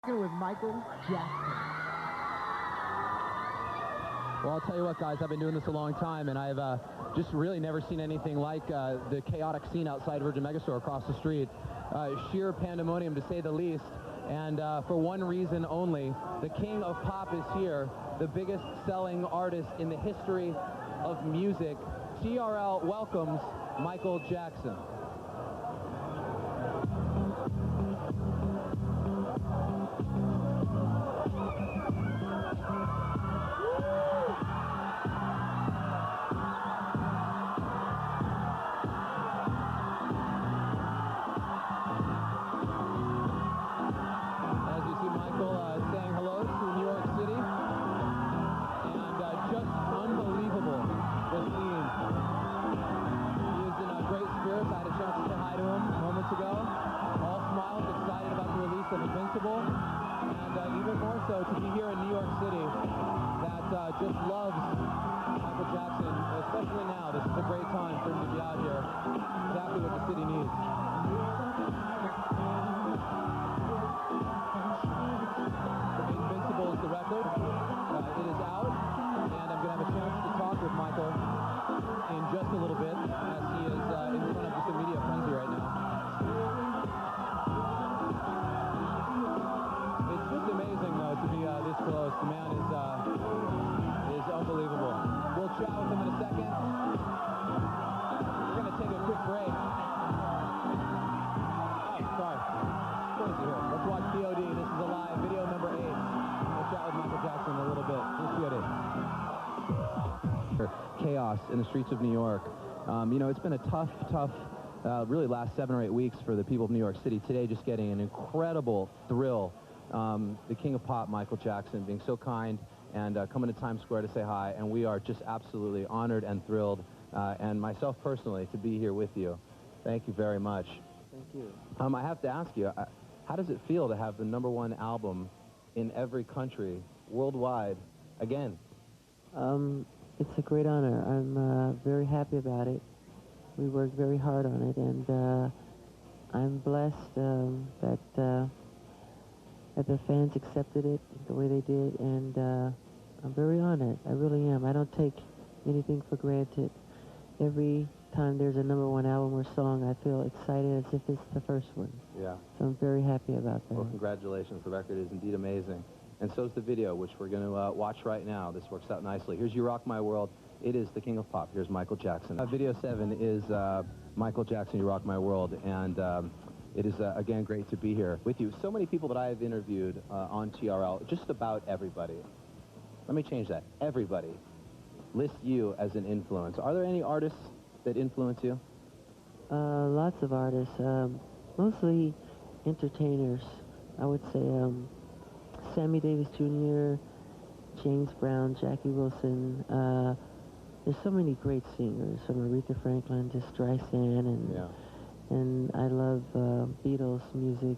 With Michael Jackson. Well, I'll tell you what, guys, I've been doing this a long time, and I've just really never seen anything like the chaotic scene outside Virgin Megastore across the street. Sheer pandemonium, to say the least. And for one reason only, the king of pop is here, the biggest selling artist in the history of music. TRL welcomes Michael Jackson. Of Invincible, and even more so to be here in New York City that just loves Michael Jackson, especially now. This is a great time for him to be out here. Exactly what the city needs. Invincible is the record. It is out, and I'm going to have a chance to talk with Michael in just a little bit as he is in front of just a media frenzy right now. To be this close. The man is unbelievable. We'll chat with him in a second. We're going to take a quick break. Oh, sorry. Crazy here. Let's watch POD. This is a live video number 8. We'll chat with Michael Jackson in a little bit. Here's POD. Chaos in the streets of New York. You know, it's been a tough, really last 7 or 8 weeks for the people of New York City. Today, just getting an incredible thrill. The king of pop, Michael Jackson, being so kind and coming to Times Square to say hi, and we are just absolutely honored and thrilled, and myself personally, to be here with you. Thank you very much. Thank you. I have to ask you, how does it feel to have the #1 album in every country, worldwide, again? It's a great honor. I'm very happy about it. We worked very hard on it, and I'm blessed that the fans accepted it the way they did, and I'm very honored. I really am. I don't take anything for granted. Every time there's a #1 album or song, I feel excited as if it's the first one. Yeah. So I'm very happy about that. Well, congratulations. The record is indeed amazing. And so is the video, which we're going to watch right now. This works out nicely. Here's You Rock My World. It is the king of pop. Here's Michael Jackson. Video 7 is Michael Jackson, You Rock My World. And it is, again, great to be here with you. So many people that I have interviewed on TRL, just about everybody. Let me change that. Everybody lists you as an influence. Are there any artists that influence you? Lots of artists, mostly entertainers. I would say Sammy Davis Jr., James Brown, Jackie Wilson. There's so many great singers, from Aretha Franklin to Streisand, and I love Beatles music.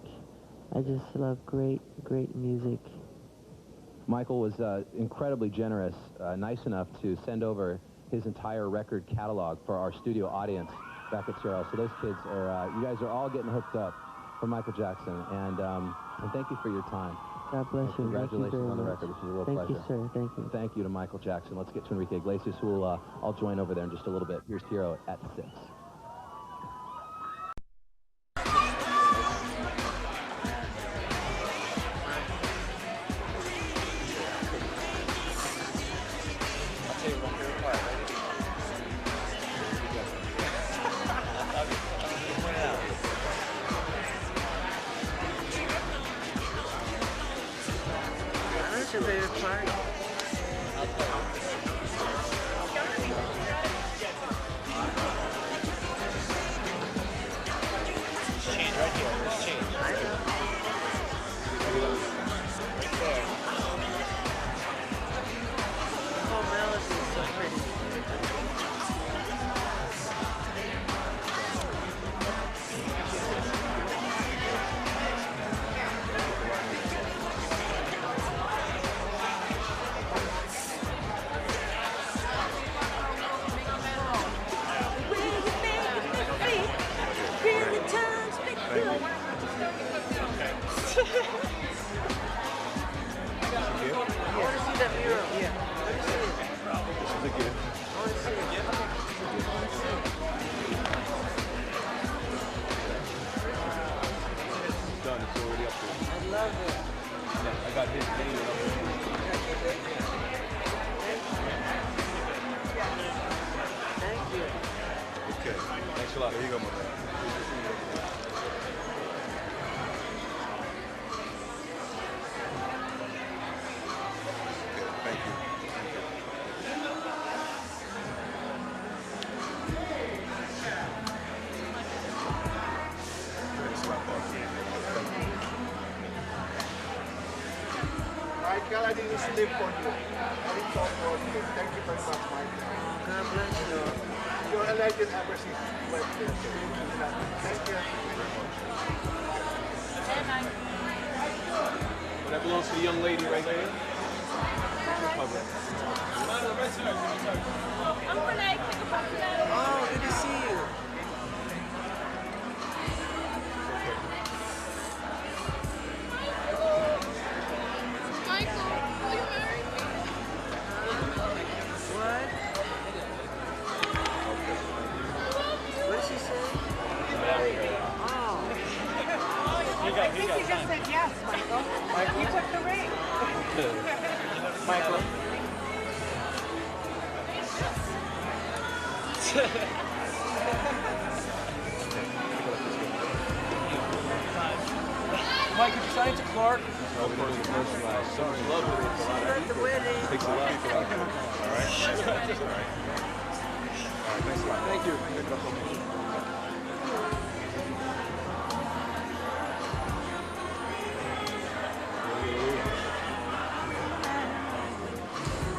I just love great music. Michael was incredibly generous, nice enough to send over his entire record catalog for our studio audience back at TRL. So those kids are, you guys are all getting hooked up for Michael Jackson, and thank you for your time. God bless you. Congratulations on the record. This is a real pleasure. Thank you, sir. Thank you. Thank you to Michael Jackson. Let's get to Enrique Iglesias, who will I'll join over there in just a little bit. Here's Hero at 6. What's your favorite part? Change right here. Just change. I know. Right there. The whole melody is so pretty. love it. I got his name. Thank you. Okay. Thanks a lot. Here you go, my man. Thank you. Michael, I didn't sleep on you. I didn't talk about you. Thank you very much, Michael. God bless you. You're a legend ever since you went there. Thank you. Well, that belongs to the young lady right there. Oh, good to see you. What? What did she say? Oh. I think you just said yes, Michael. You took the ring. Michael. Mike, could you sign it to Clark? Sorry. Love it. At the wedding. Takes a lot. All right. Thanks a lot. Thank you.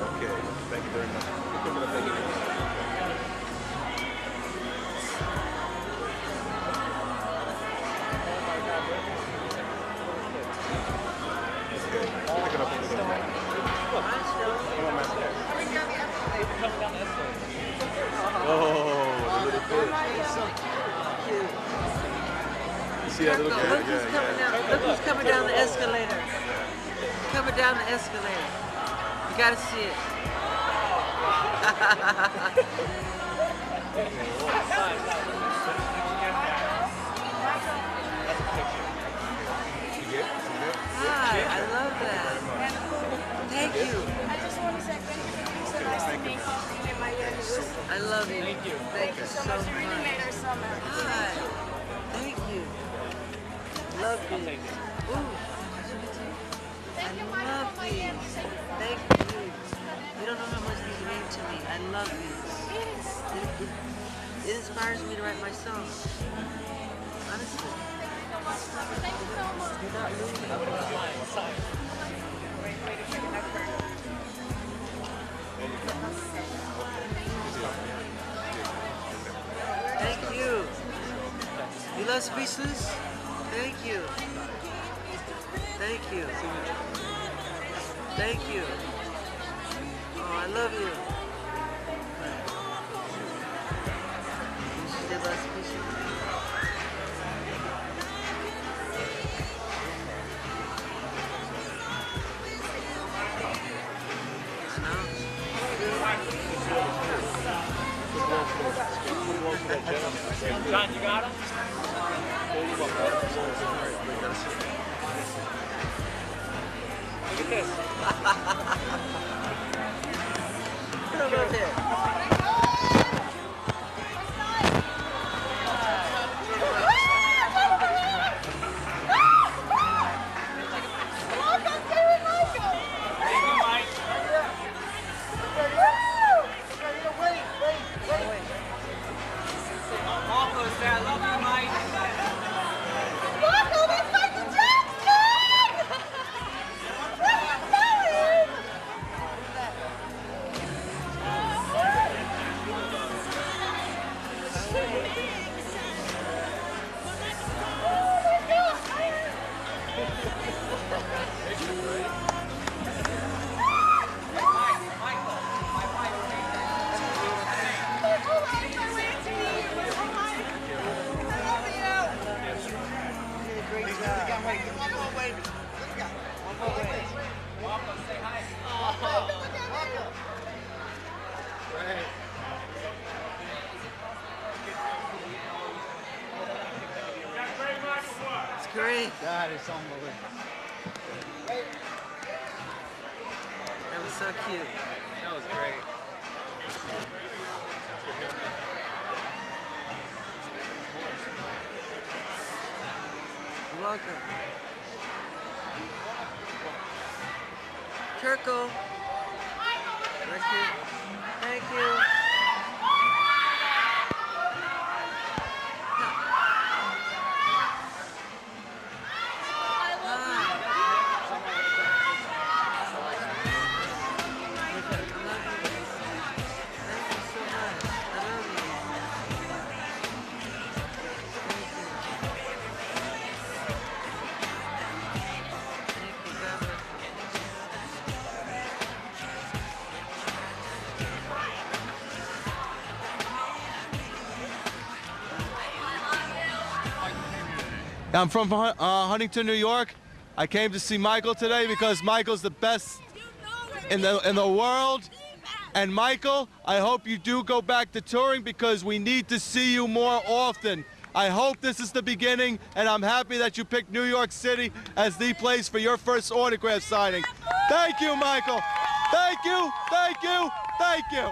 Okay. Thank you very much. Oh, the little bit. So cute. You see that little Look kid? who's coming down. Look who's coming down the escalator. Coming down the escalator. You gotta see it. Hi, I love that. Thank you. I just want to say thank you. It's so nice to meet you in Miami. I love you. Thank you. Thank you so much. You really made our summer. Hi. Thank you. Love you. Ooh. Thank you, I Michael, love from these. Miami. Thank you. You don't know how much these mean to me. I love these. It inspires me to write my songs. Honestly. Thank you so much. You're not losing. Thank you. You love Speechless? Thank you. Thank you. Thank you. Oh, I love you. She did love Speechless. John, you got him? Look at this. Come over here. Marco's there. I love you, Mike. Michael, that's Michael Jackson! What are you doing? It's great. That is unbelievable. so cute. That was great. You're welcome. Turkle. Thank you. Thank you. I'm from Huntington, New York. I came to see Michael today because Michael's the best in the world. And Michael, I hope you do go back to touring because we need to see you more often. I hope this is the beginning, and I'm happy that you picked New York City as the place for your first autograph signing. Thank you, Michael. Thank you, thank you, thank you.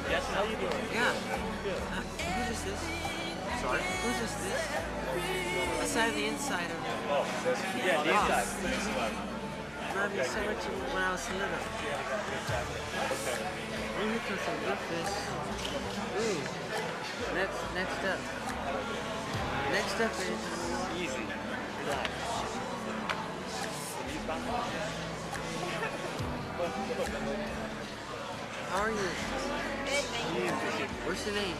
Yes, how you doing? Yeah. Who's is this? Sorry? Who's is this? I saw the inside of it. Oh, yeah, the inside. Reminded me so much of when I was little. Oh, here comes some good fish. Ooh. Next up. Next up is... Easy. Relax. How are you? What's your name?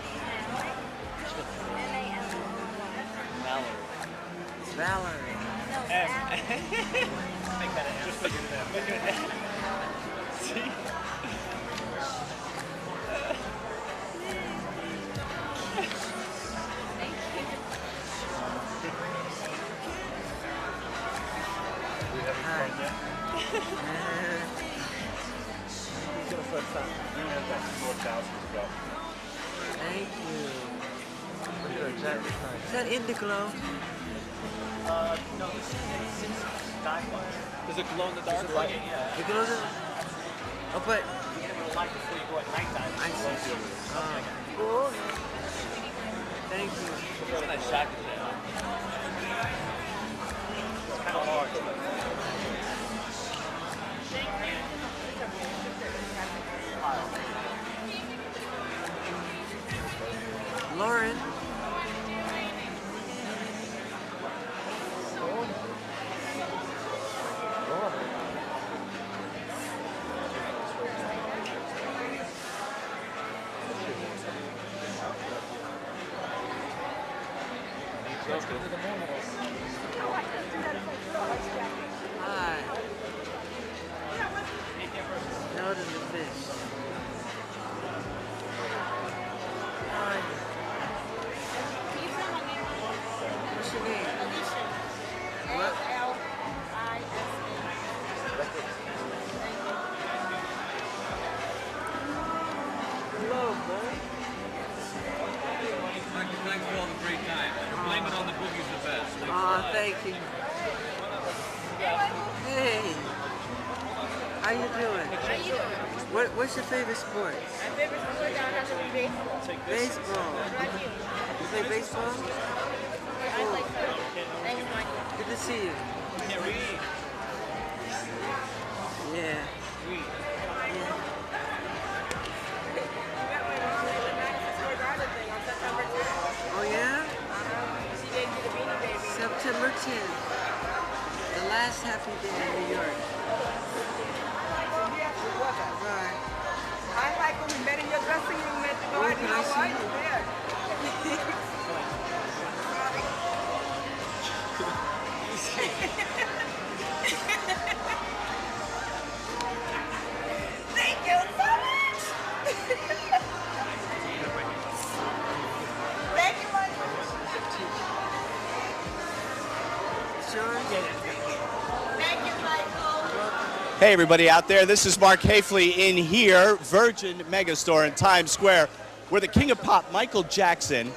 Valerie. Just figured it out. See? Hi. Thank you. Is that Indiglo? No, this is time light. Does it glow in the dark? Yeah. It glows in... Oh, but... You get a little light before you go at nighttime. I see. Thank you. It's a nice jacket there. It's kind of hard. Lauren. Hi. Notice the fish. Hi. What's your name? What? Hello, boy. Thanks for all the great time. Blame it on the boogies the best. Aw, thank you. Hey. How you doing? What's your favorite sport? My favorite sport down has to be baseball. Baseball. You play baseball? I like that. Thanks, Michael. Good to see you. Yeah. Oh yeah? September 10th. The last happy day in New York. Bye. Hi, Michael. We met in your dressing room at the Oh, garden. can I How see are you? you? There. Thank you so much. Thank you, Michael. Sure? Thank you, Michael. Hey everybody out there, this is Mark Hafley in here, Virgin Megastore in Times Square, where the King of Pop, Michael Jackson,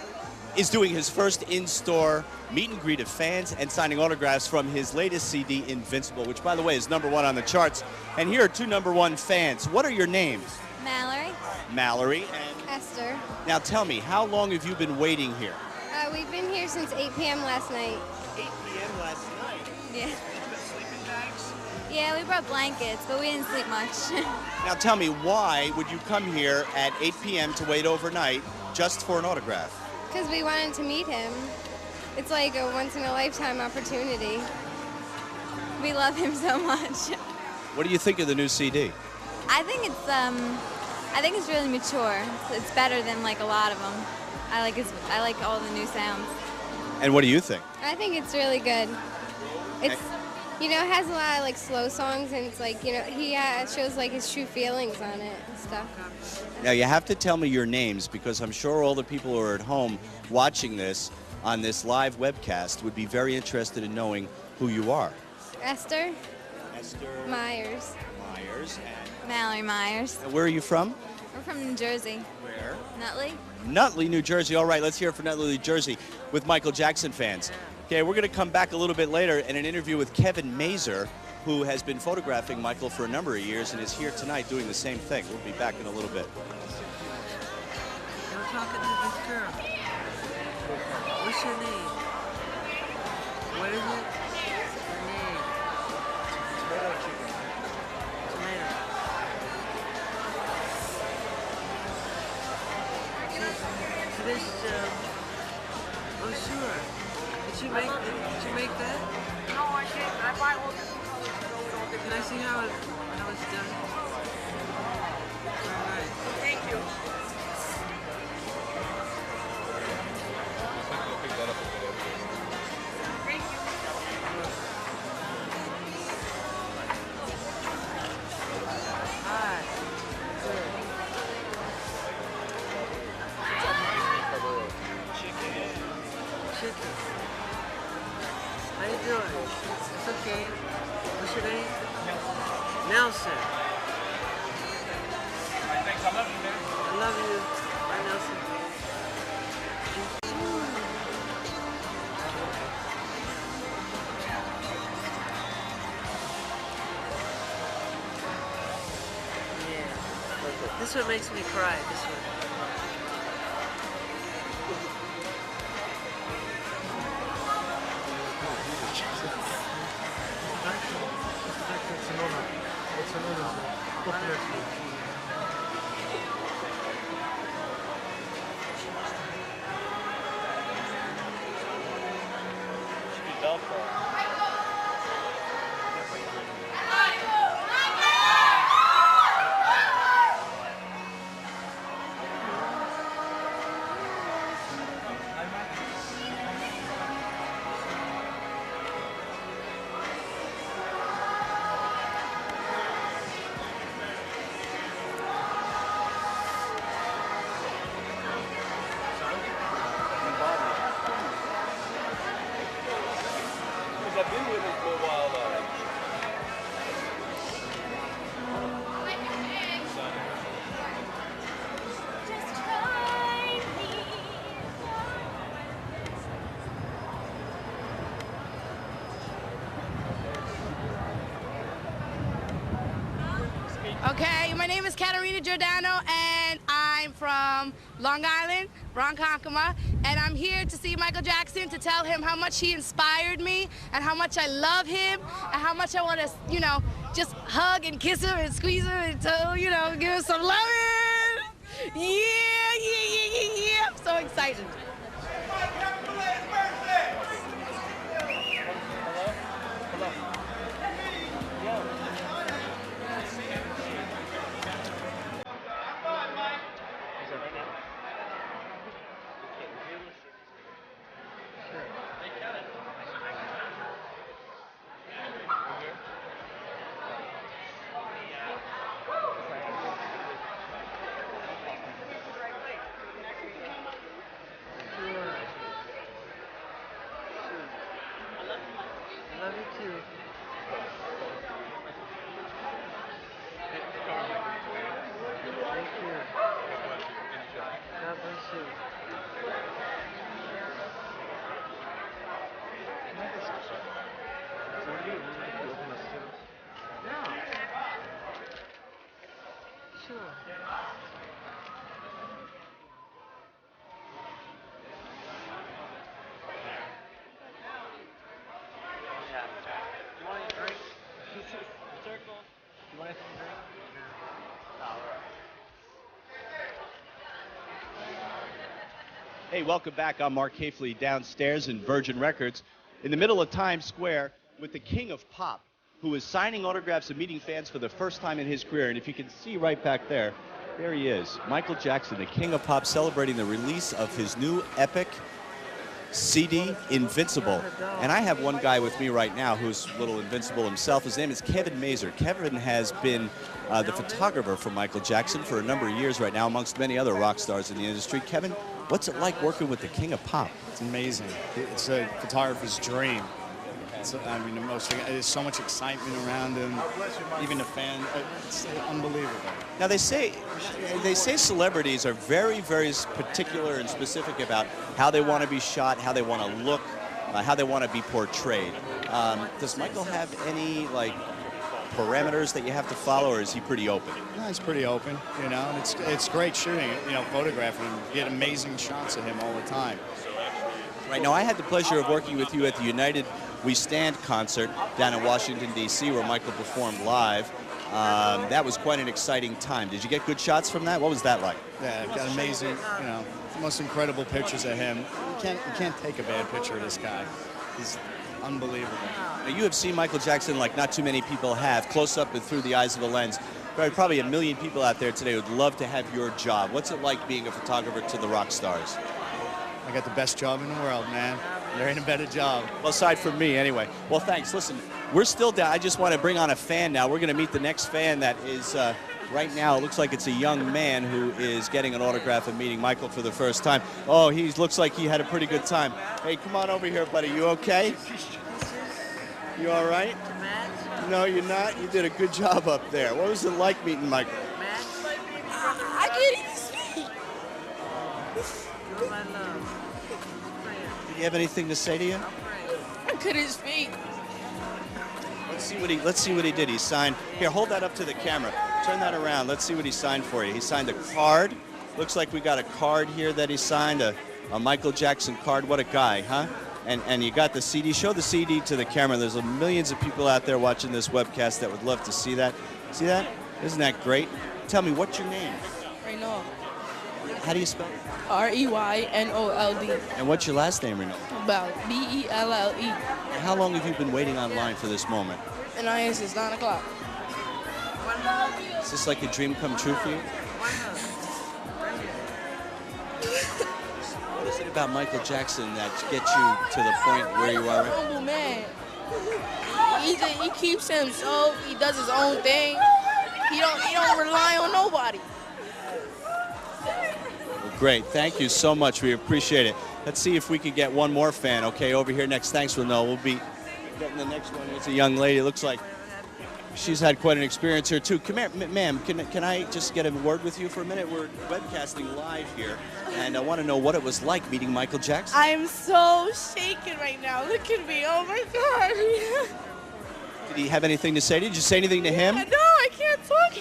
is doing his first in-store meet and greet of fans and signing autographs from his latest CD, Invincible, which, by the way, is #1 on the charts. And here are two #1 fans. What are your names? Mallory. Mallory and Esther. Now tell me, how long have you been waiting here? We've been here since 8 p.m. last night. 8 p.m. last night. Yeah. Sleeping bags? Yeah, we brought blankets, but we didn't sleep much. Now tell me, why would you come here at 8 p.m. to wait overnight just for an autograph? Because we wanted to meet him. It's like a once-in-a-lifetime opportunity. We love him so much. What do you think of the new CD? I think it's really mature. It's better than like a lot of them. I like all the new sounds. And what do you think? I think it's really good. It's, you know, it has a lot of like slow songs, and it's like, you know, he shows like his true feelings on it and stuff. Now you have to tell me your names, because I'm sure all the people who are at home watching this on this live webcast would be very interested in knowing who you are. Esther. Esther Myers. Myers and Mallory Myers. where are you from? We're from New Jersey. Where? Nutley. Nutley, New Jersey. All right, let's hear it for Nutley, New Jersey with Michael Jackson fans. Okay, we're going to come back a little bit later in an interview with Kevin Mazer, who has been photographing Michael for a number of years and is here tonight doing the same thing. We'll be back in a little bit. We're talking to this girl. What's your name? What is it? Your name? Tomato chicken. Tomato. So this, oh sure. Did you make that? No, I didn't. I buy all this colors to go with all the. Can I see how it's done? All right. Thank you. Thank you. Hi. Good. Chicken. How you doing? It's okay. What's your name? Nelson. Thanks, I love you, man. I love you. Bye, Nelson. Yeah. This one makes me cry. This one. I've been with him for a while though. Okay, my name is Katarina Giordano, and I'm from Long Island, Ronkonkoma, and I'm here to see Michael Jackson to tell him how much he inspired me and how much I love him and how much I want to, you know, just hug and kiss him and squeeze him and tell, you know, give him some loving. Yeah. I'm so excited. Hey, welcome back. I'm Mark Hafley downstairs in Virgin Records in the middle of Times Square with the king of pop, who is signing autographs and meeting fans for the first time in his career. And if you can see right back there, there he is, Michael Jackson, the king of pop, celebrating the release of his new epic CD, Invincible. And I have one guy with me right now who's a little invincible himself. His name is Kevin Mazur. Kevin has been the photographer for Michael Jackson for a number of years right now, amongst many other rock stars in the industry. Kevin, what's it like working with the king of pop? It's amazing. It's a photographer's dream. I mean, there's so much excitement around him. Even the fan, it's unbelievable. Now they say celebrities are very, very particular and specific about how they want to be shot, how they want to look, how they want to be portrayed. Does Michael have any parameters that you have to follow, or is he pretty open? No, he's pretty open. You know, and it's great shooting. You know, photographing him. You get amazing shots of him all the time. Right now, I had the pleasure of working with you at the United We Stand concert down in Washington, D.C., where Michael performed live. That was quite an exciting time. Did you get good shots from that? What was that like? Yeah, got amazing, you know, most incredible pictures of him. You can't take a bad picture of this guy. He's unbelievable. Now, you have seen Michael Jackson like not too many people have, close up and through the eyes of a lens. Probably a million people out there today would love to have your job. What's it like being a photographer to the rock stars? I got the best job in the world, man. There ain't a better job. Well, aside from me, anyway. Well, thanks. Listen, we're still down. I just want to bring on a fan now. We're going to meet the next fan that is, right now, it looks like it's a young man who is getting an autograph and meeting Michael for the first time. Oh, he looks like he had a pretty good time. Hey, come on over here, buddy. You okay? You all right? No, you're not? You did a good job up there. What was it like meeting Michael? I can't even speak. Did he have anything to say to you? I couldn't speak. Let's see what he did. He signed. Here, hold that up to the camera. Turn that around. Let's see what he signed for you. He signed a card. Looks like we got a card here that he signed, a Michael Jackson card. What a guy, huh? And you got the CD. Show the CD to the camera. There's millions of people out there watching this webcast that would love to see that. See that? Isn't that great? Tell me, what's your name? Reynold. How do you spell it? R-E-Y-N-O-L-D. And what's your last name, Reno? Bell. B-E-L-L-E. How long have you been waiting online for this moment? And I am since 9 o'clock. Is this like a dream come true for you? What is it about Michael Jackson that gets you to the point where you are? Humble man. He keeps himself. He does his own thing. He don't rely on nobody. Well, great. Thank you so much. We appreciate it. Let's see if we can get one more fan. Okay, over here next. Thanks, Renal. We'll be getting the next one. It's a young lady. It looks like she's had quite an experience here too. Come here, ma'am. Can I just get a word with you for a minute? We're webcasting live here, and I want to know what it was like meeting Michael Jackson. I am so shaken right now. Look at me. Oh my God. Did he have anything to say? Did you say anything to him? No, I can't talk.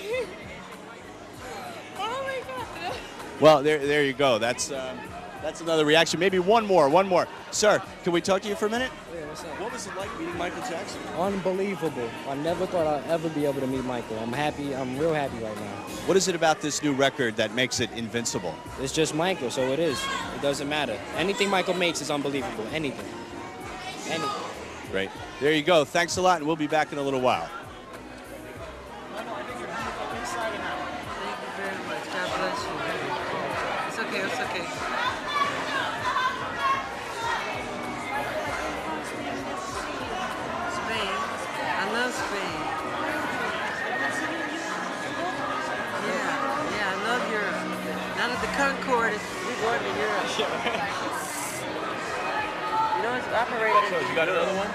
Oh my God. Well, there you go. That's another reaction. Maybe one more. Sir, can we talk to you for a minute? Yeah, what's up? What was it like meeting Michael Jackson? Unbelievable. I never thought I'd ever be able to meet Michael. I'm happy. I'm real happy right now. What is it about this new record that makes it invincible? It's just Michael, so it is. It doesn't matter. Anything Michael makes is unbelievable. Anything. Great. There you go. Thanks a lot, and we'll be back in a little while. Thank you very much. God bless you. It's okay. It's okay. Spain. I love Spain. Yeah, I love Europe. Now that the Concorde is, we're going to Europe. You know, it's operating. So you got another one?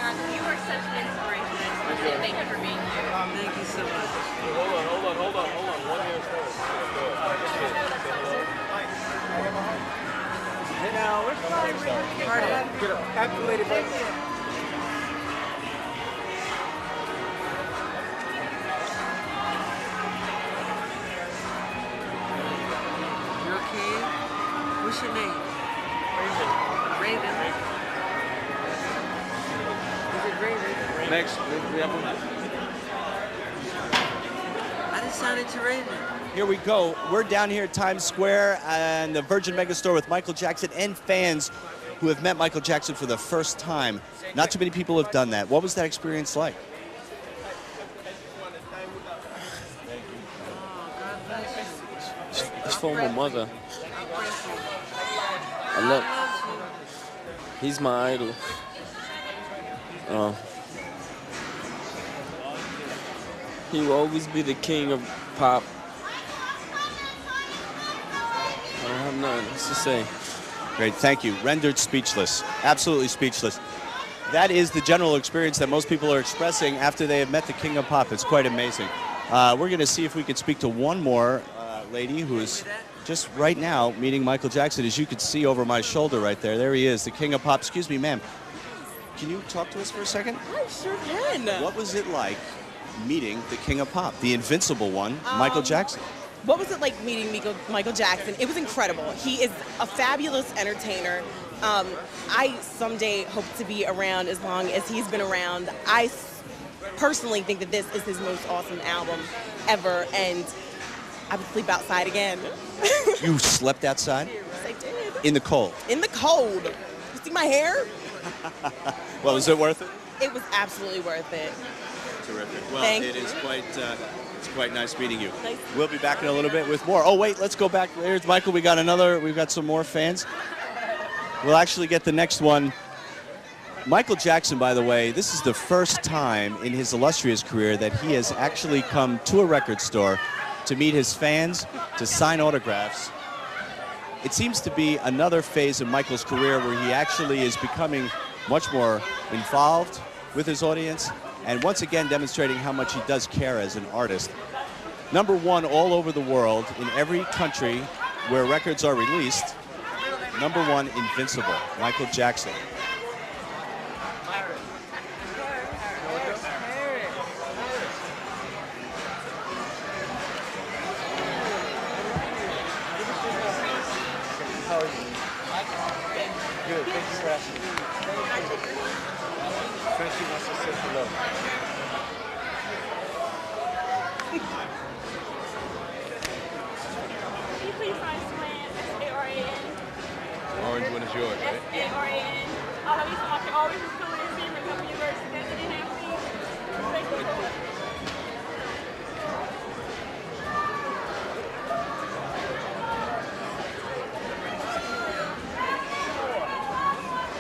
You are such an inspiration. Thank you for being here. Thank you so much. Hold on. 1 year first. Hey now, we're sorry. Get up. Calculated by You okay? What's your name? Raven. Is it Raven? Next, we have one. I didn't sounded terrific. Here we go. We're down here at Times Square and the Virgin Megastore with Michael Jackson and fans who have met Michael Jackson for the first time. Not too many people have done that. What was that experience like? It's for my mother. I love. He's my idol. He will always be the king of pop. I don't have nothing else to say. Great, thank you. Rendered speechless, absolutely speechless. That is the general experience that most people are expressing after they have met the king of pop. It's quite amazing. We're going to see if we can speak to one more lady who is just right now meeting Michael Jackson. As you can see over my shoulder right there, there he is, the king of pop. Excuse me, ma'am. Can you talk to us for a second? I sure can. What was it like meeting the king of pop, the invincible one, Michael Jackson? What was it like meeting Michael Jackson? It was incredible. He is a fabulous entertainer. I someday hope to be around as long as he's been around. I personally think that this is his most awesome album ever, and I would sleep outside again. You slept outside? Yes, I did. In the cold? In the cold. You see my hair? Well, was it worth it? It was absolutely worth it. Terrific. Well, Thank it you. is it's quite nice meeting you. Nice. We'll be back in a little bit with more. Oh, wait, let's go back. There's Michael. We've got some more fans. We'll actually get the next one. Michael Jackson, by the way, this is the first time in his illustrious career that he has actually come to a record store to meet his fans, to sign autographs. It seems to be another phase of Michael's career where he actually is becoming much more involved with his audience, and once again demonstrating how much he does care as an artist. #1 all over the world, in every country where records are released. #1, Invincible, Michael Jackson. How are you? Good, thank you for asking. Frenchie wants to say hello. Can you please sign Swan, S-A-R-A-N? Orange one is yours, right? S-A-R-A-N. I love you so much. I always was cool in the Montgomery University. That's what they have me. Thank you so much.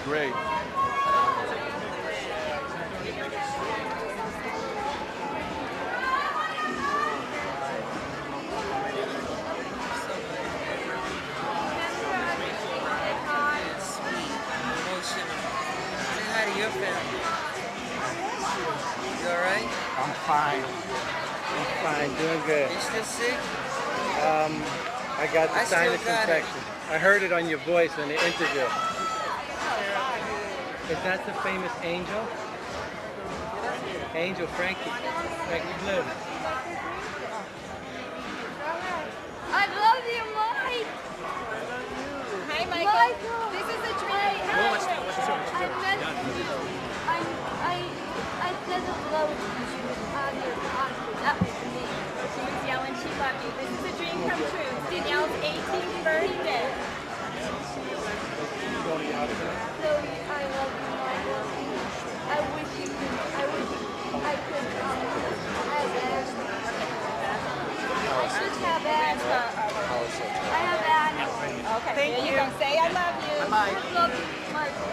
Great. Say hi to your family. You alright? I'm fine. I'm fine, doing good. You still sick? I got the I still sinus got it. infection. I heard it on your voice in the interview. Is that the famous Angel? Angel, Frankie Blue. I love you, Mike. Hi, Michael. This is a dream. I met you. I said hello to you on your concert. That was me. She was yelling she loved you. This is a dream come true. Danielle's 18th birthday. So I love you, Michael. I wish I could have asthma. I should have asthma. I have asthma. Okay, Thank there you. you go. Say I love you. I love you, Michael.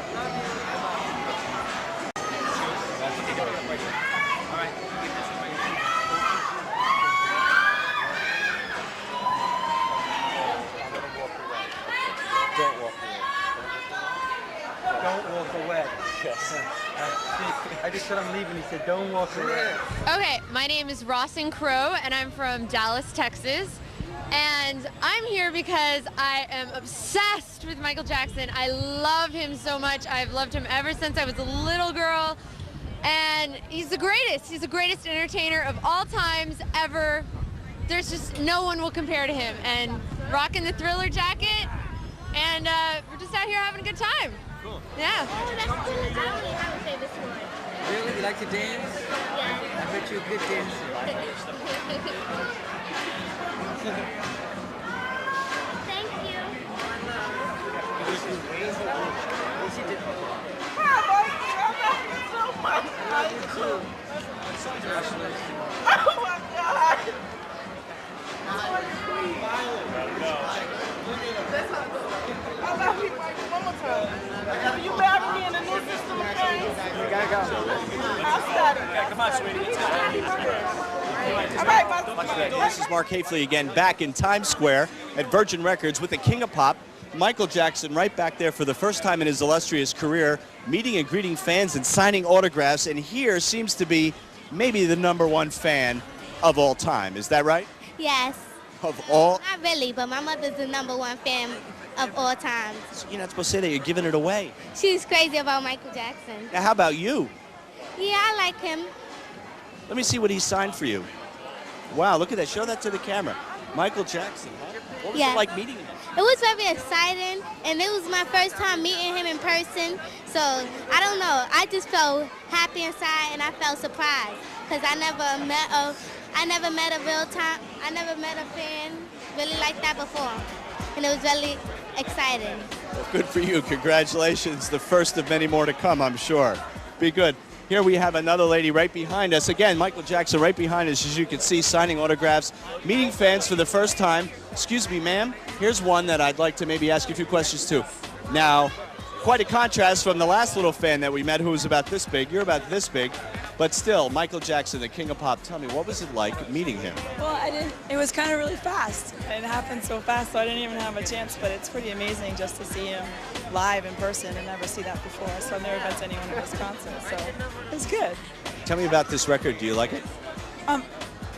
Don't walk away. Don't walk away. Yes. I just said I'm leaving. He said, don't walk away. Okay, my name is Rawson Crow, and I'm from Dallas, Texas. And I'm here because I am obsessed with Michael Jackson. I love him so much. I've loved him ever since I was a little girl. And he's the greatest. He's the greatest entertainer of all times ever. There's just no one will compare to him. And rocking the Thriller jacket, and we're just out here having a good time. Cool. Yeah. Oh, that's cool. I don't know how to say this one. Really? You like to dance? Yeah. I bet you're a good dancer. Thank you. Oh my God! I love you, Mike. One more time. You married me in the new system of things. We gotta go. I'll start it. Okay, come on, sweetie. All right, Mike. This is Mark Hafley again, back in Times Square at Virgin Records with the King of Pop, Michael Jackson, right back there for the first time in his illustrious career, meeting and greeting fans and signing autographs. And here seems to be maybe the #1 fan of all time. Is that right? Yes. Of all? Not really, but my mother's the #1 fan of all time. You're not supposed to say that. You're giving it away. She's crazy about Michael Jackson. Now, how about you? Yeah, I like him. Let me see what he signed for you. Wow, look at that. Show that to the camera. Michael Jackson, huh? What was Yeah. it like meeting him? It was very exciting, and it was my first time meeting him in person. So I don't know. I just felt happy inside, and I felt surprised because I never met a fan really like that before, and it was really exciting. Well, good for you. Congratulations. The first of many more to come, I'm sure. Be good. Here we have another lady right behind us. Again, Michael Jackson right behind us, as you can see, signing autographs, meeting fans for the first time. Excuse me, ma'am. Here's one that I'd like to maybe ask you a few questions to. Now, quite a contrast from the last little fan that we met who was about this big. You're about this big. But still, Michael Jackson, the King of Pop. Tell me, what was it like meeting him? Well, it was kind of really fast. It happened so fast, so I didn't even have a chance, but it's pretty amazing just to see him live in person and never see that before. So I've never been to anyone in Wisconsin, so it's good. Tell me about this record. Do you like it?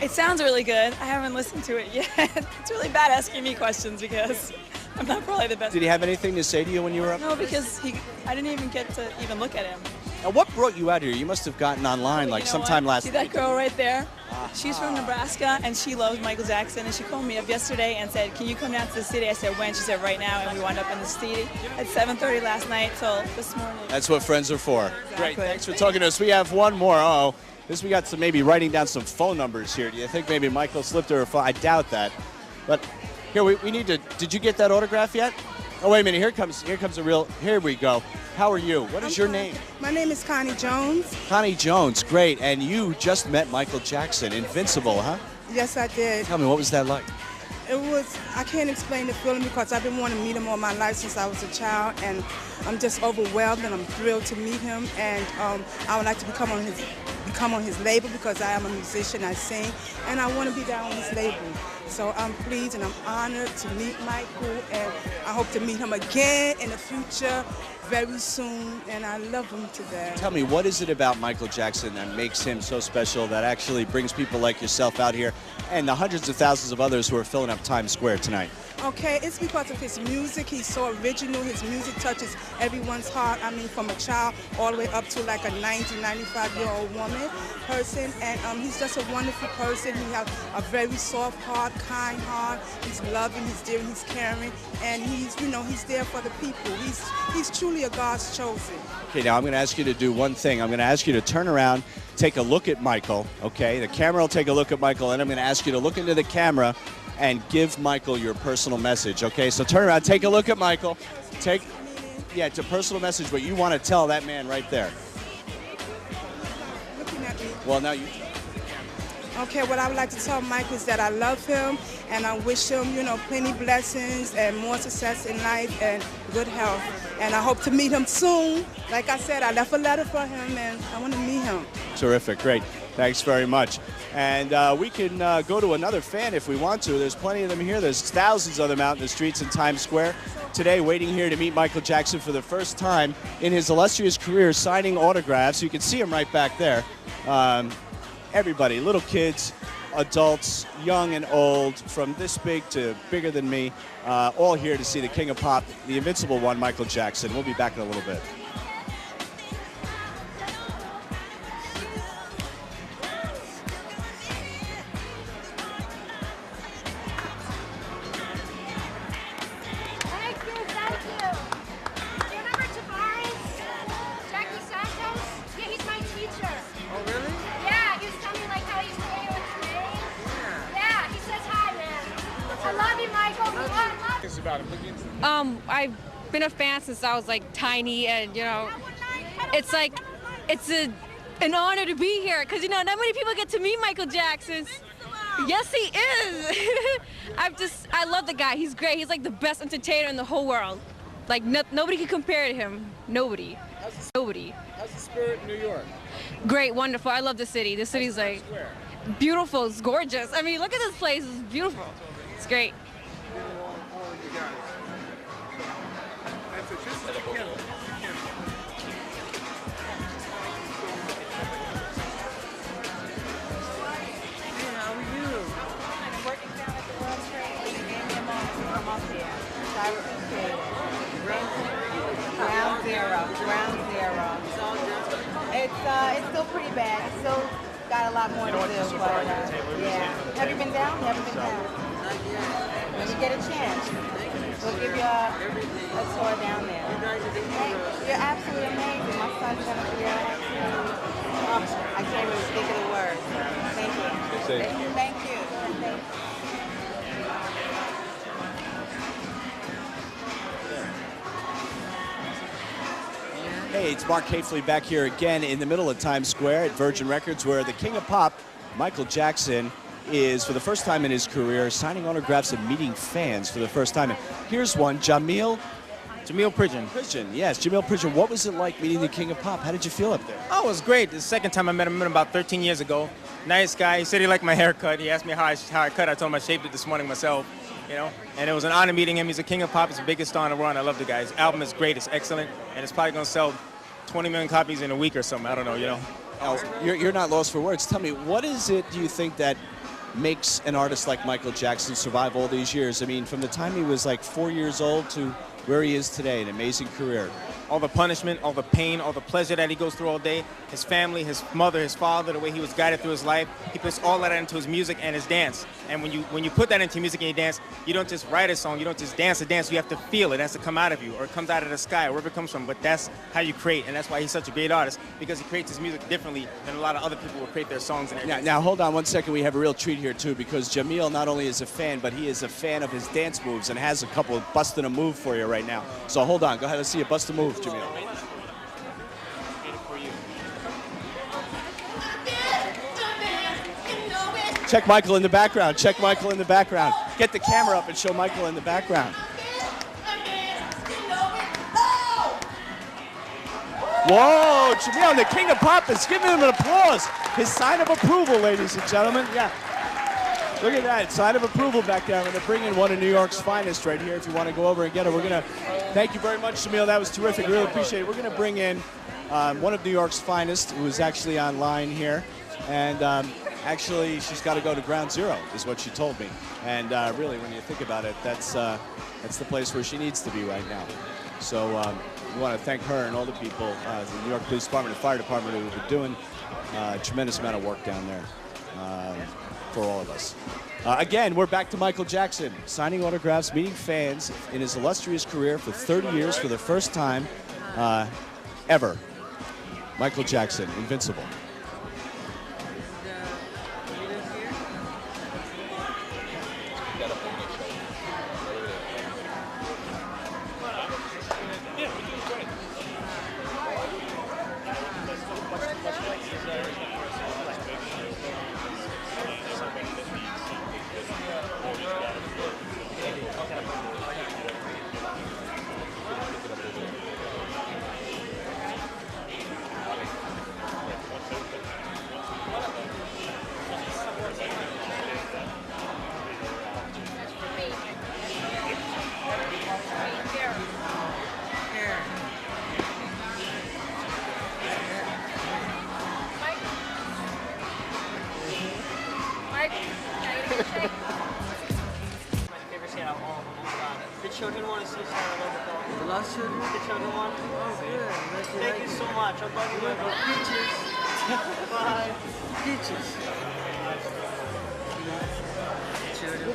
It sounds really good. I haven't listened to it yet. It's really bad asking me questions because I'm not probably the best. Did he have anything to say to you when you were up? No, because I didn't even get to even look at him. Now, what brought you out here? You must have gotten online like sometime last See night. that girl right there? She's from Nebraska, and she loves Michael Jackson, and she called me up yesterday and said, can you come down to the city? I said, when? She said, right now, and we wound up in the city at 7:30 last night till this morning. That's what friends are for. Exactly. Great, thanks for talking to us. We have one more. Uh-oh. We got some maybe writing down some phone numbers here. Do you think maybe Michael slipped her a phone? I doubt that. But here, we need to, did you get that autograph yet? Oh, wait a minute, here comes a real, here we go. How are you? What is your name? My name is Connie Jones. Connie Jones, great. And you just met Michael Jackson, Invincible, huh? Yes, I did. Tell me, what was that like? It was, I can't explain the feeling because I've been wanting to meet him all my life since I was a child, and I'm just overwhelmed and I'm thrilled to meet him, and I would like to become on his label because I am a musician, I sing, and I want to be down on his label. So I'm pleased and I'm honored to meet Michael, and I hope to meet him again in the future very soon, and I love him to death. Tell me, what is it about Michael Jackson that makes him so special that actually brings people like yourself out here and the hundreds of thousands of others who are filling up Times Square tonight? Okay, it's because of his music. He's so original. His music touches everyone's heart. I mean, from a child all the way up to like a 90, 95-year-old person. And he's just a wonderful person. He has a very soft heart, kind heart. He's loving, he's daring, he's caring. And he's, you know, he's there for the people. He's truly a God's chosen. Okay, now I'm going to ask you to do one thing. I'm going to ask you to turn around, take a look at Michael, okay? The camera will take a look at Michael, and I'm going to ask you to look into the camera and give Michael your personal message, okay? So turn around, take a look at Michael. It's a personal message, but you want to tell that man right there. Looking at me. Well, now you... Okay, what I would like to tell Michael is that I love him, and I wish him, you know, plenty blessings and more success in life and good health. And I hope to meet him soon. Like I said, I left a letter for him, and I want to meet him. Terrific, great. Thanks very much. And we can go to another fan if we want to. There's plenty of them here. There's thousands of them out in the streets in Times Square today waiting here to meet Michael Jackson for the first time in his illustrious career, signing autographs. You can see him right back there. Everybody, little kids, adults, young and old, from this big to bigger than me, all here to see the King of Pop, the Invincible one, Michael Jackson. We'll be back in a little bit. about him? I've been a fan since I was like tiny, and you know, it's like it's an honor to be here because you know not many people get to meet Michael Jackson. Yes, he is. I love the guy. He's great. He's like the best entertainer in the whole world. Like nobody can compare to him. Nobody. Nobody. How's the spirit in New York? Great, wonderful. I love the city. The city's like beautiful. It's gorgeous. I mean, look at this place. It's beautiful. It's great. It's still pretty bad. It's still got a lot more to do. But, yeah. Have you been down? Never been down. When you get a chance, we'll give you a tour down there. You're absolutely amazing. My son's gonna be absolutely. Oh, I can't even think of the words. Thank you. Thank you. Thank you. Hey, it's Mark Hafley back here again in the middle of Times Square at Virgin Records, where the king of pop, Michael Jackson, is for the first time in his career signing autographs and meeting fans for the first time. And here's one, Jamil Pridgeon, yes, Jamil Pridgeon. What was it like meeting the king of pop? How did you feel up there? Oh, it was great. The second time I met him about 13 years ago. Nice guy. He said he liked my haircut. He asked me how I cut. I told him I shaved it this morning myself. You know, and it was an honor meeting him. He's the king of pop. He's the biggest star in the world. I love the guy. His album is great. It's excellent, and it's probably going to sell 20 million copies in a week or something. I don't know. You know. You're not lost for words. Tell me, what is it? Do you think that makes an artist like Michael Jackson survive all these years? I mean, from the time he was like 4 years old to where he is today, an amazing career. All the punishment, all the pain, all the pleasure that he goes through all day, his family, his mother, his father, the way he was guided through his life, he puts all that into his music and his dance. And when you put that into music and you dance, you don't just write a song, you don't just dance a dance, you have to feel it. It has to come out of you, or it comes out of the sky, wherever it comes from. But that's how you create, and that's why he's such a great artist, because he creates his music differently than a lot of other people will create their songs. And now hold on one second, we have a real treat here too, because Jamil not only is a fan, but he is a fan of his dance moves and has a couple busting a move for you right now. So hold on, go ahead, let's see you bust a move, Jamil. Check Michael in the background. Check Michael in the background. Get the camera up and show Michael in the background. Whoa, Jamil, the king of pop is giving him an applause. His sign of approval, ladies and gentlemen. Yeah. Look at that, sign of approval back there. I'm going to bring in one of New York's finest right here if you want to go over and get her. We're going to, thank you very much, Jamil. That was terrific. Really appreciate it. We're going to bring in one of New York's finest who is actually online here. And actually, she's got to go to ground zero, is what she told me. And really, when you think about it, that's the place where she needs to be right now. So we want to thank her and all the people, the New York Police Department and Fire Department, who are doing a tremendous amount of work down there for all of us. Again, we're back to Michael Jackson, signing autographs, meeting fans in his illustrious career for 30 years for the first time ever. Michael Jackson, Invincible. The children want to see Star a little bit though. The last children? The children want. Oh, good. Thank you so much. I love you. Peaches. Bye. Peaches. Children.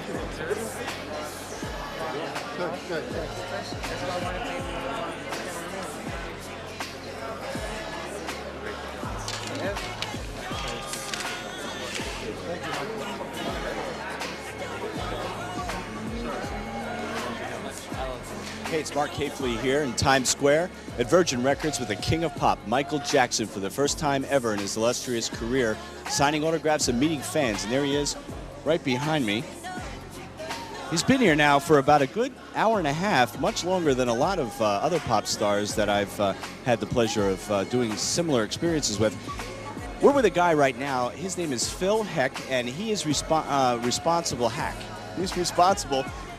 Good. That's what I want to play with. Hey, it's Mark Hafley here in Times Square at Virgin Records with the king of pop, Michael Jackson, for the first time ever in his illustrious career, signing autographs and meeting fans. And there he is, right behind me. He's been here now for about a good hour and a half, much longer than a lot of other pop stars that I've had the pleasure of doing similar experiences with. We're with a guy right now. His name is Phil Heck, and he is responsible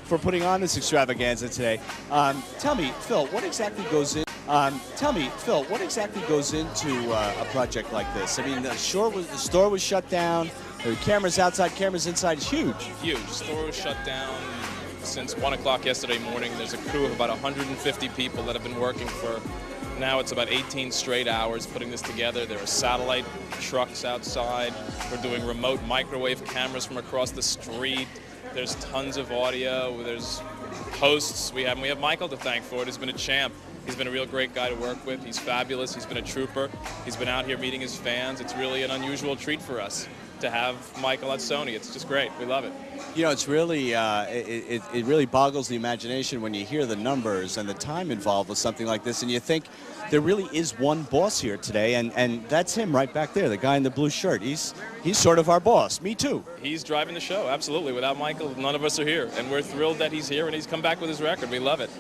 for putting on this extravaganza today. Tell me, Phil, what exactly goes in? Into a project like this? I mean, the store was shut down. The cameras outside, cameras inside. It's huge. Huge. The store was shut down since 1 o'clock yesterday morning. There's a crew of about 150 people that have been working for, now it's about 18 straight hours putting this together. There are satellite trucks outside. We're doing remote microwave cameras from across the street. There's tons of audio. There's hosts. We have Michael to thank for it. He's been a champ. He's been a real great guy to work with. He's fabulous. He's been a trooper. He's been out here meeting his fans. It's really an unusual treat for us to have Michael at Sony. It's just great. We love it. You know, it's really, it really boggles the imagination when you hear the numbers and the time involved with something like this, and you think there really is one boss here today, and that's him right back there, the guy in the blue shirt. He's sort of our boss. Me too. He's driving the show, absolutely. Without Michael, none of us are here, and we're thrilled that he's here and he's come back with his record. We love it.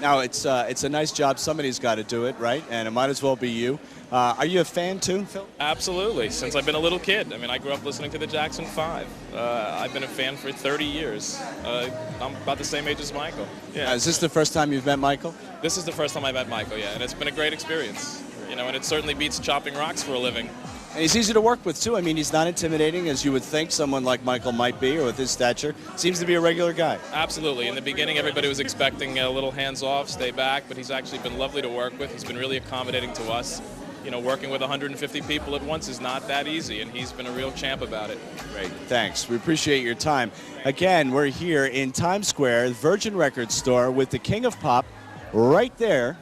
Now, it's a nice job. Somebody's got to do it, right? And it might as well be you. Are you a fan too, Phil? Absolutely. Since I've been a little kid. I mean, I grew up listening to the Jackson 5. I've been a fan for 30 years. I'm about the same age as Michael. Yeah. Is this the first time you've met Michael? This is the first time I met Michael, yeah. And it's been a great experience. You know, and it certainly beats chopping rocks for a living. And he's easy to work with, too. I mean, he's not intimidating, as you would think someone like Michael might be, or with his stature. Seems to be a regular guy. Absolutely. In the beginning, everybody was expecting a little hands-off, stay back, but he's actually been lovely to work with. He's been really accommodating to us. You know, working with 150 people at once is not that easy, and he's been a real champ about it. Great. Thanks. We appreciate your time. Again, we're here in Times Square, Virgin Records store, with the king of pop right there.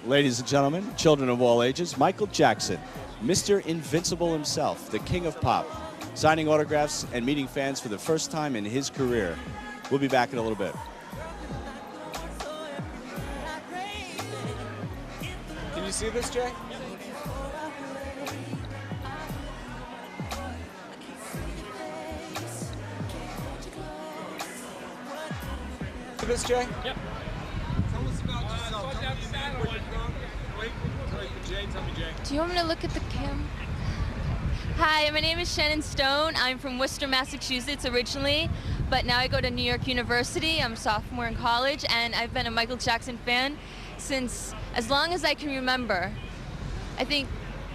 Ladies and gentlemen, children of all ages, Michael Jackson. Mr. Invincible himself, the king of pop, signing autographs and meeting fans for the first time in his career. We'll be back in a little bit. Can you see this, Jay? See this, Jay? Yep. Tell us about yourself. Do you want me to look at the cam? Hi, my name is Shannon Stone. I'm from Worcester, Massachusetts originally, but now I go to New York University. I'm a sophomore in college, and I've been a Michael Jackson fan since as long as I can remember. I think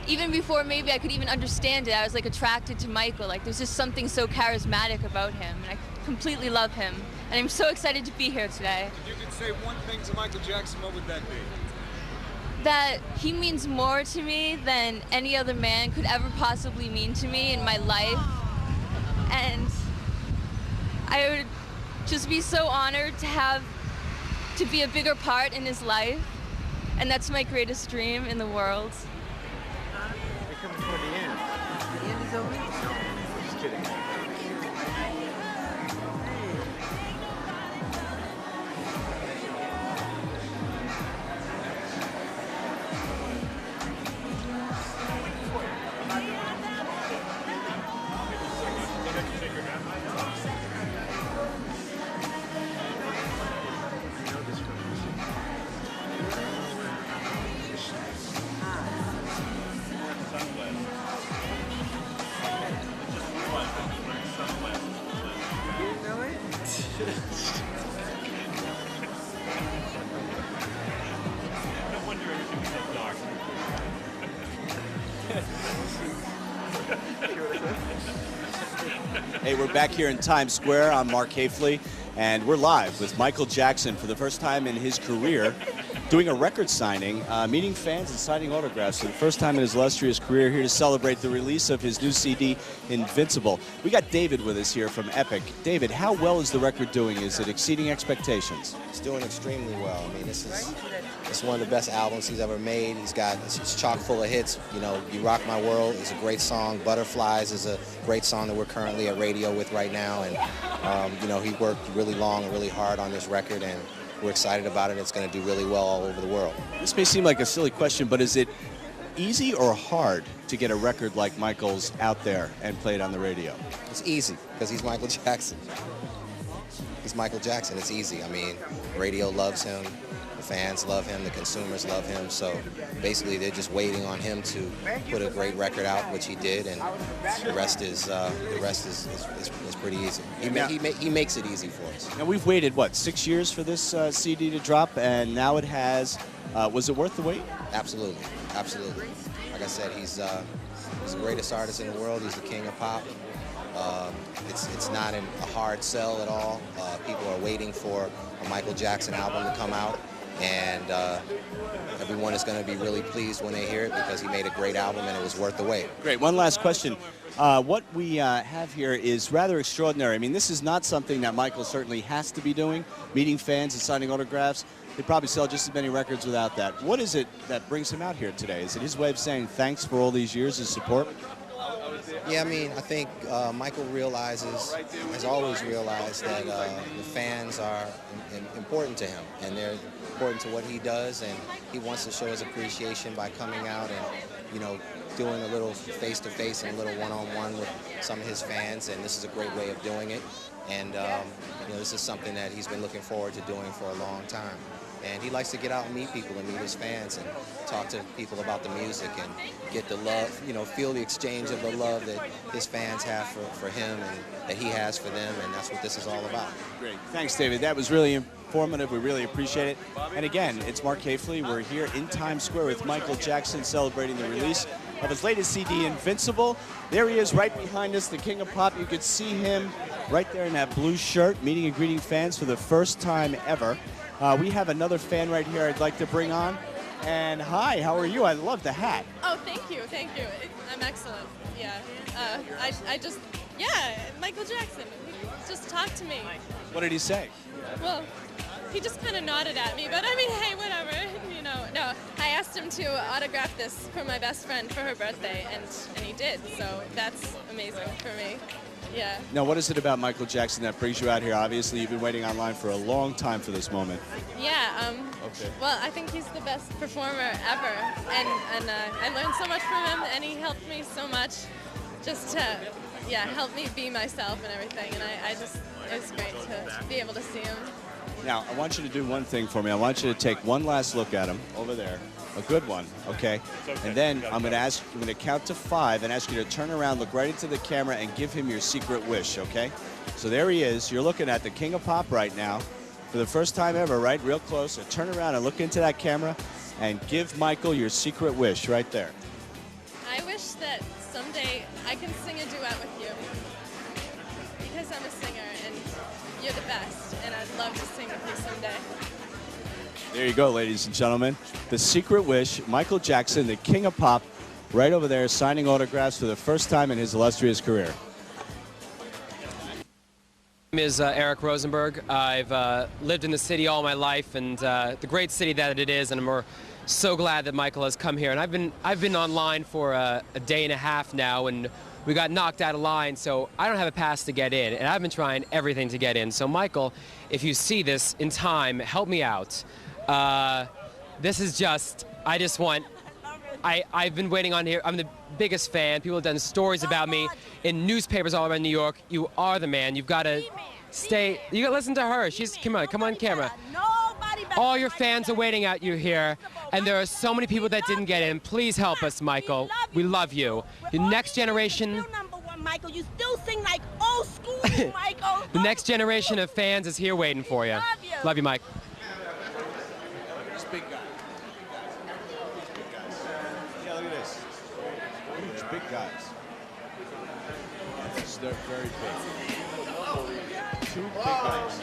even before maybe I could even understand it, I was like attracted to Michael. Like there's just something so charismatic about him, and I completely love him. And I'm so excited to be here today. If you could say one thing to Michael Jackson, what would that be? That he means more to me than any other man could ever possibly mean to me in my life. And I would just be so honored to be a bigger part in his life. And that's my greatest dream in the world. They're coming toward the end. The end is over? Just kidding. Hey, we're back here in Times Square. I'm Mark Hafley, and we're live with Michael Jackson for the first time in his career, doing a record signing, meeting fans and signing autographs for the first time in his illustrious career, here to celebrate the release of his new CD, Invincible. We got David with us here from Epic. David, how well is the record doing? Is it exceeding expectations? It's doing extremely well. I mean, this is one of the best albums he's ever made. It's chock full of hits. You know, You Rock My World is a great song. Butterflies is a great song that we're currently at radio with right now. And, you know, he worked really long and really hard on this record, and we're excited about it. It's going to do really well all over the world. This may seem like a silly question, but is it easy or hard to get a record like Michael's out there and play it on the radio? It's easy because he's Michael Jackson. He's Michael Jackson. It's easy. I mean, radio loves him. The fans love him. The consumers love him. So basically, they're just waiting on him to put a great record out, which he did, and the rest is pretty easy. He makes it easy for us. Now we've waited what, 6 years for this CD to drop, and now it has. Was it worth the wait? Absolutely, absolutely. Like I said, he's the greatest artist in the world. He's the king of pop. It's not a hard sell at all. People are waiting for a Michael Jackson album to come out, and everyone is going to be really pleased when they hear it because he made a great album and it was worth the wait. Great. One last question. What we have here is rather extraordinary. I mean, this is not something that Michael certainly has to be doing, meeting fans and signing autographs. They probably sell just as many records without that. What is it that brings him out here today? Is it his way of saying thanks for all these years of support? Yeah, I mean, I think Michael has always realized that the fans are important to him, and they're important to what he does, and he wants to show his appreciation by coming out and, you know, doing a little face-to-face and a little one-on-one with some of his fans, and this is a great way of doing it. And, you know, this is something that he's been looking forward to doing for a long time. And he likes to get out and meet people and meet his fans and talk to people about the music and get the love, you know, feel the exchange of the love that his fans have for him and that he has for them, and that's what this is all about. Great. Thanks, David. That was really informative. We really appreciate it. And again, it's Mark Hafley. We're here in Times Square with Michael Jackson celebrating the release of his latest CD, Invincible. There he is right behind us, the king of pop. You could see him right there in that blue shirt, meeting and greeting fans for the first time ever. We have another fan right here I'd like to bring on. And hi, how are you? I love the hat. Oh, thank you, thank you. I'm excellent. Yeah. Michael Jackson. Just talked to me. What did he say? Well, he just kind of nodded at me, but I mean, hey, whatever. You know, no. I asked him to autograph this for my best friend for her birthday, and he did. So that's amazing for me. Yeah. Now, what is it about Michael Jackson that brings you out here? Obviously, you've been waiting online for a long time for this moment. Yeah. Okay. Well, I think he's the best performer ever, and I learned so much from him, and he helped me so much, just to, help me be myself and everything. And it was great to be able to see him. Now, I want you to do one thing for me. I want you to take one last look at him over there. A good one, okay? And then I'm going to count to 5 and ask you to turn around, look right into the camera, and give him your secret wish, okay? So there he is. You're looking at the king of pop right now for the first time ever, right? Real close. So turn around and look into that camera and give Michael your secret wish right there. I wish that someday I can sing a duet with you, because I'm a singer and you're the best, and I'd love to sing with you someday. There you go, ladies and gentlemen. The secret wish, Michael Jackson, the king of pop, right over there signing autographs for the first time in his illustrious career. My name is Eric Rosenberg. I've lived in the city all my life, and the great city that it is, and we're so glad that Michael has come here. And I've been online for a day and a half now, and we got knocked out of line, so I don't have a pass to get in, and I've been trying everything to get in. So Michael, if you see this in time, help me out. This is just, I've been waiting on here. I'm the biggest fan. People have done stories about me in newspapers all around New York. You are the man. You've got to stay. You got to listen to her. Come on camera. All your fans are waiting at you here, and there are so many people that didn't get in. Please help us, Michael. We love you. The next generation. Michael, you still sing like old school, Michael. The next generation of fans is here waiting for you. Love you, Mike. Big guy. Big guys. Yeah, look at this. Huge, big guys. They're very big. 2 big guys.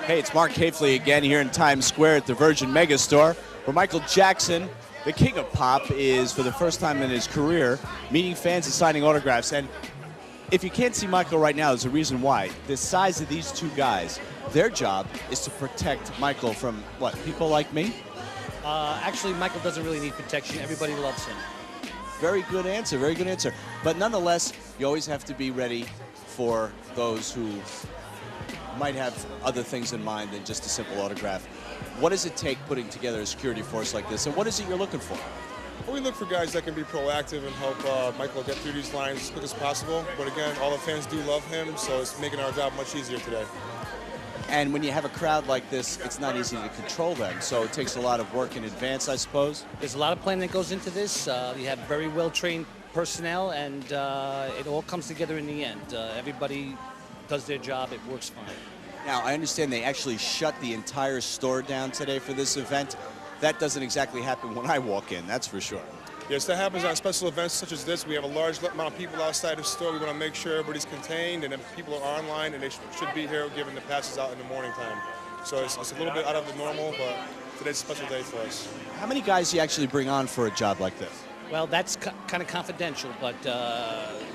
Hey, it's Mark Hafley again here in Times Square at the Virgin Megastore, where Michael Jackson, the king of pop, is for the first time in his career meeting fans and signing autographs. And if you can't see Michael right now, there's a reason why. The size of these 2 guys, their job is to protect Michael from, what, people like me? Actually, Michael doesn't really need protection. Everybody loves him. Very good answer, very good answer. But nonetheless, you always have to be ready for those who might have other things in mind than just a simple autograph. What does it take putting together a security force like this, and what is it you're looking for? Well, we look for guys that can be proactive and help Michael get through these lines as quick as possible. But again, all the fans do love him, so it's making our job much easier today. And when you have a crowd like this, it's not easy to control them, so it takes a lot of work in advance, I suppose. There's a lot of planning that goes into this. You have very well-trained personnel, and it all comes together in the end. Everybody does their job. It works fine. Now, I understand they actually shut the entire store down today for this event. That doesn't exactly happen when I walk in, that's for sure. Yes, that happens on special events such as this. We have a large amount of people outside the store. We want to make sure everybody's contained, and if people are online, and they should be here giving the passes out in the morning time. So it's a little bit out of the normal, but today's a special day for us. How many guys do you actually bring on for a job like this? Well, that's kind of confidential, but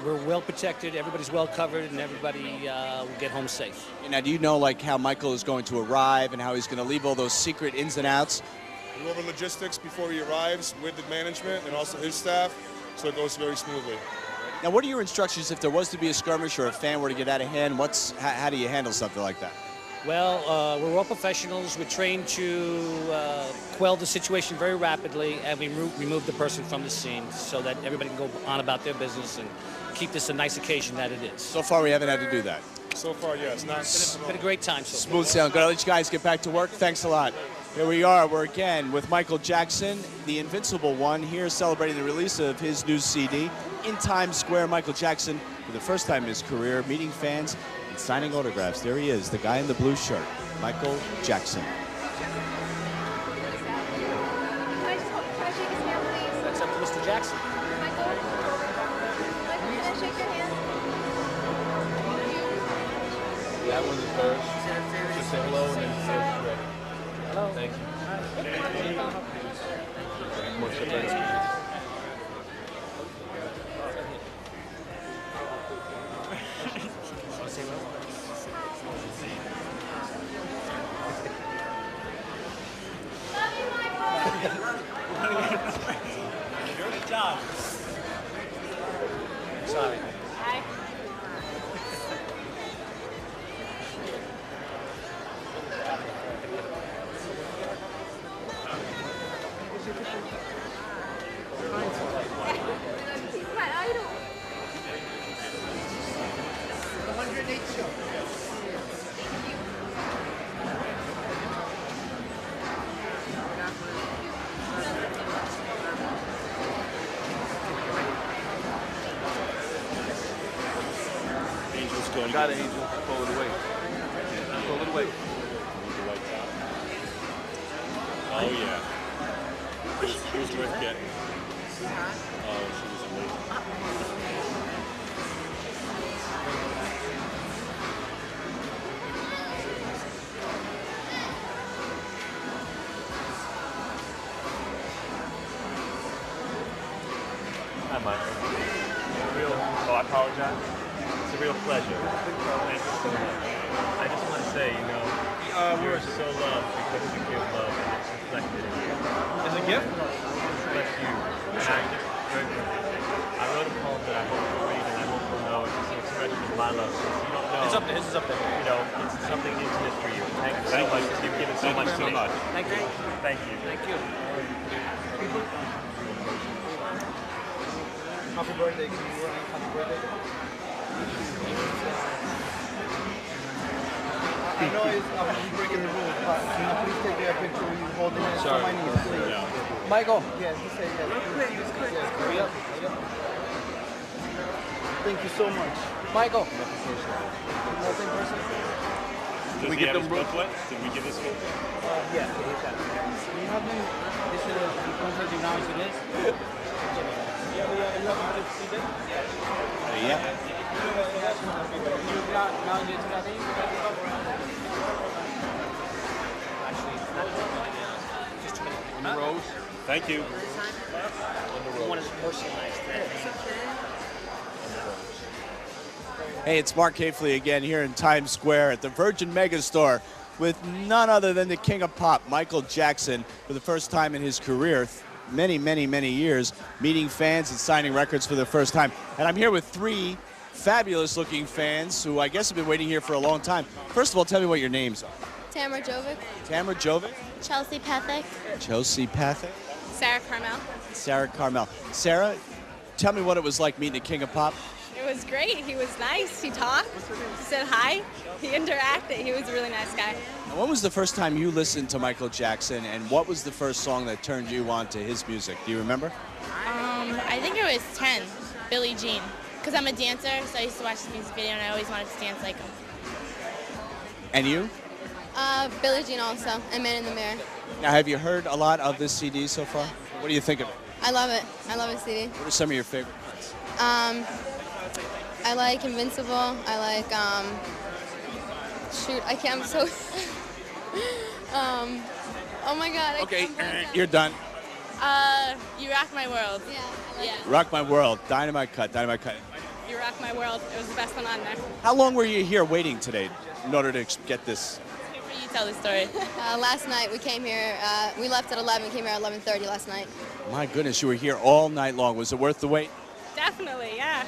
we're well protected, everybody's well covered, and everybody will get home safe. Now, do you know like how Michael is going to arrive and how he's going to leave all those secret ins and outs? We go over logistics before he arrives with the management and also his staff, so it goes very smoothly. Now, what are your instructions if there was to be a skirmish or a fan were to get out of hand? How do you handle something like that? Well, we're all professionals. We're trained to quell the situation very rapidly, and we remove the person from the scene so that everybody can go on about their business and keep this a nice occasion that it is. So far, we haven't had to do that. So far, yes. It's been a great time so far. Smooth sound. Good. I'll let you guys get back to work. Thanks a lot. Here we are. We're again with Michael Jackson, the Invincible one, here celebrating the release of his new CD in Times Square. Michael Jackson, for the first time in his career, meeting fans and signing autographs. There he is, the guy in the blue shirt, Michael Jackson. That's up to Mr. Jackson. That one's the third. Just say hello and then say it's ready. Hello. Thank you. More shit. Good job. Sorry. Hi. He's my idol. 108 show. Angel's going. Got it, Angel. Pull it away. Pull it away. Oh, yeah. Who's worth getting? Oh, she was amazing. Hi, Michael. I apologize. It's a real pleasure. Thank you so much. I just want to say, you know, you're so loved because you give love and it's reflected in you. As a gift? It reflects you. And I wrote a poem that I hope you'll read and I hope you'll know it's an expression of my love. Since you don't know. It's up there. This is up there. You know, it's something intimate for you. Thank you so much. You've given so much to me. Thank you. Thank you. Thank you. Happy birthday. Can you write happy birthday? I know I'm breaking the rules, but can you please take a picture with you holding it on my knees, please? Yeah. Michael. Yeah, he said yes. Real quick, yes. Hurry up. Thank you so much. Michael. Nothing personal. Did we give them booklet? Did we give this book? Yeah. You have them. This is the concert you announced it is? Yeah. Rose. Thank you. One is personalized. Hey, it's Mark Hafley again here in Times Square at the Virgin Megastore with none other than the king of pop, Michael Jackson, for the first time in his career, many years, meeting fans and signing records for the first time. And I'm here with three fabulous looking fans who I guess have been waiting here for a long time. First of all, tell me what your names are. Tamara Jovic. Tamara Jovic, Chelsea Pethick. Chelsea Pathick, Sarah Carmel. Sarah Carmel. Sarah, tell me what it was like meeting the King of Pop. It was great. He was nice. He talked. He said hi. He interacted. He was a really nice guy. Now, when was the first time you listened to Michael Jackson, and what was the first song that turned you on to his music? Do you remember? I think it was 10, Billie Jean. Because I'm a dancer, so I used to watch the music video and I always wanted to dance like him. And you? Billie Jean also, and Man in the Mirror. Now, have you heard a lot of this CD so far? What do you think of it? I love it. I love his CD. What are some of your favorite parts? I like Invincible. I like, shoot, I can't, I'm so, oh my God. Okay, you're done. You Rock My World. Yeah. Rock My World, Dynamite Cut, Dynamite Cut. You Rock My World. It was the best one on there. How long were you here waiting today in order to get this? You tell the story. Last night we came here, we left at 11, came here at 11:30 last night. My goodness, you were here all night long. Was it worth the wait? Definitely, yeah.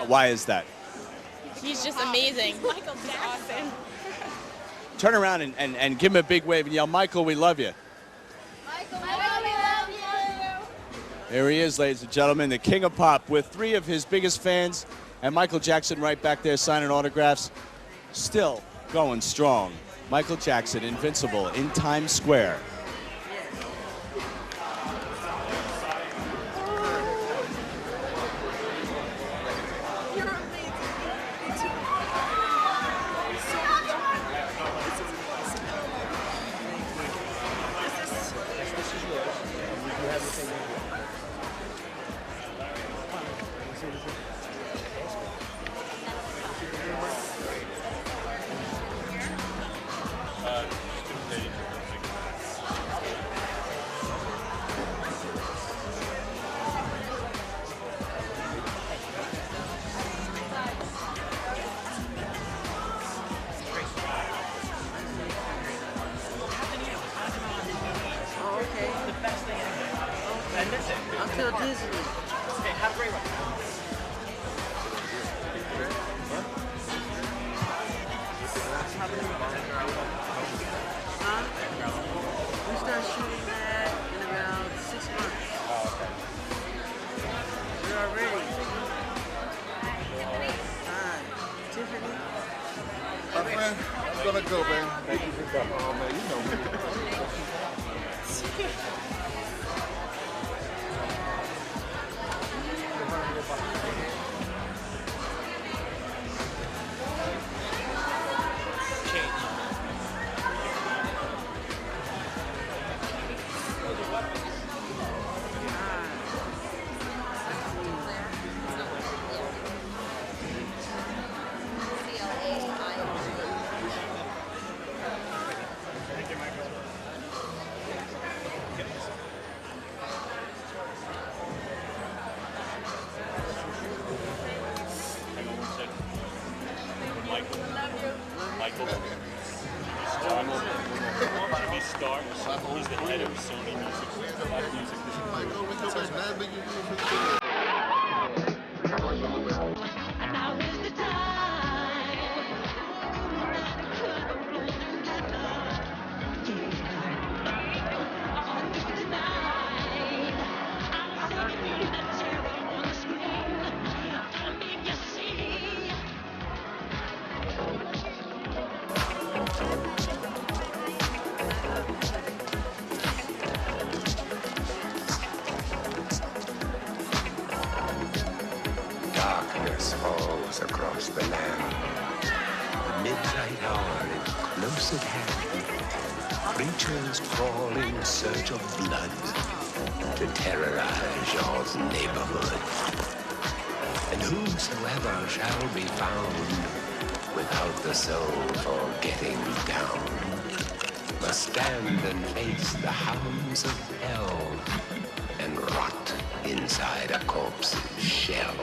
Why is that? He's just amazing. Michael Jackson. Turn around and give him a big wave and yell, Michael, we love you. Michael, we love you. There he is, ladies and gentlemen, the King of Pop with 3 of his biggest fans, and Michael Jackson right back there signing autographs. Still going strong. Michael Jackson, Invincible, in Times Square. Until Disney. Okay, have a great one. Huh? We start shooting that in about 6 months. Oh, okay. We're already. Hi, Tiffany. My friend, I'm gonna go, man. Thank you for coming. Oh, man, you know me. Michael. Megastore. He's the head of Sony Music. Michael, we know that's mad big you do. Darkness falls across the land. The midnight hour is close at hand. Creatures crawl in search of blood to terrorize your neighborhood. And whosoever shall be found without the soul for getting down must stand and face the hounds of hell and rot inside a corpse's shell.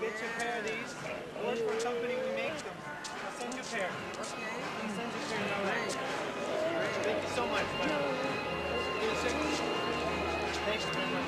get you a pair of these. I work for a company, we make them. I'll send you a pair. Okay. I'll send you a pair. All right. Thank you so much. Thanks very much.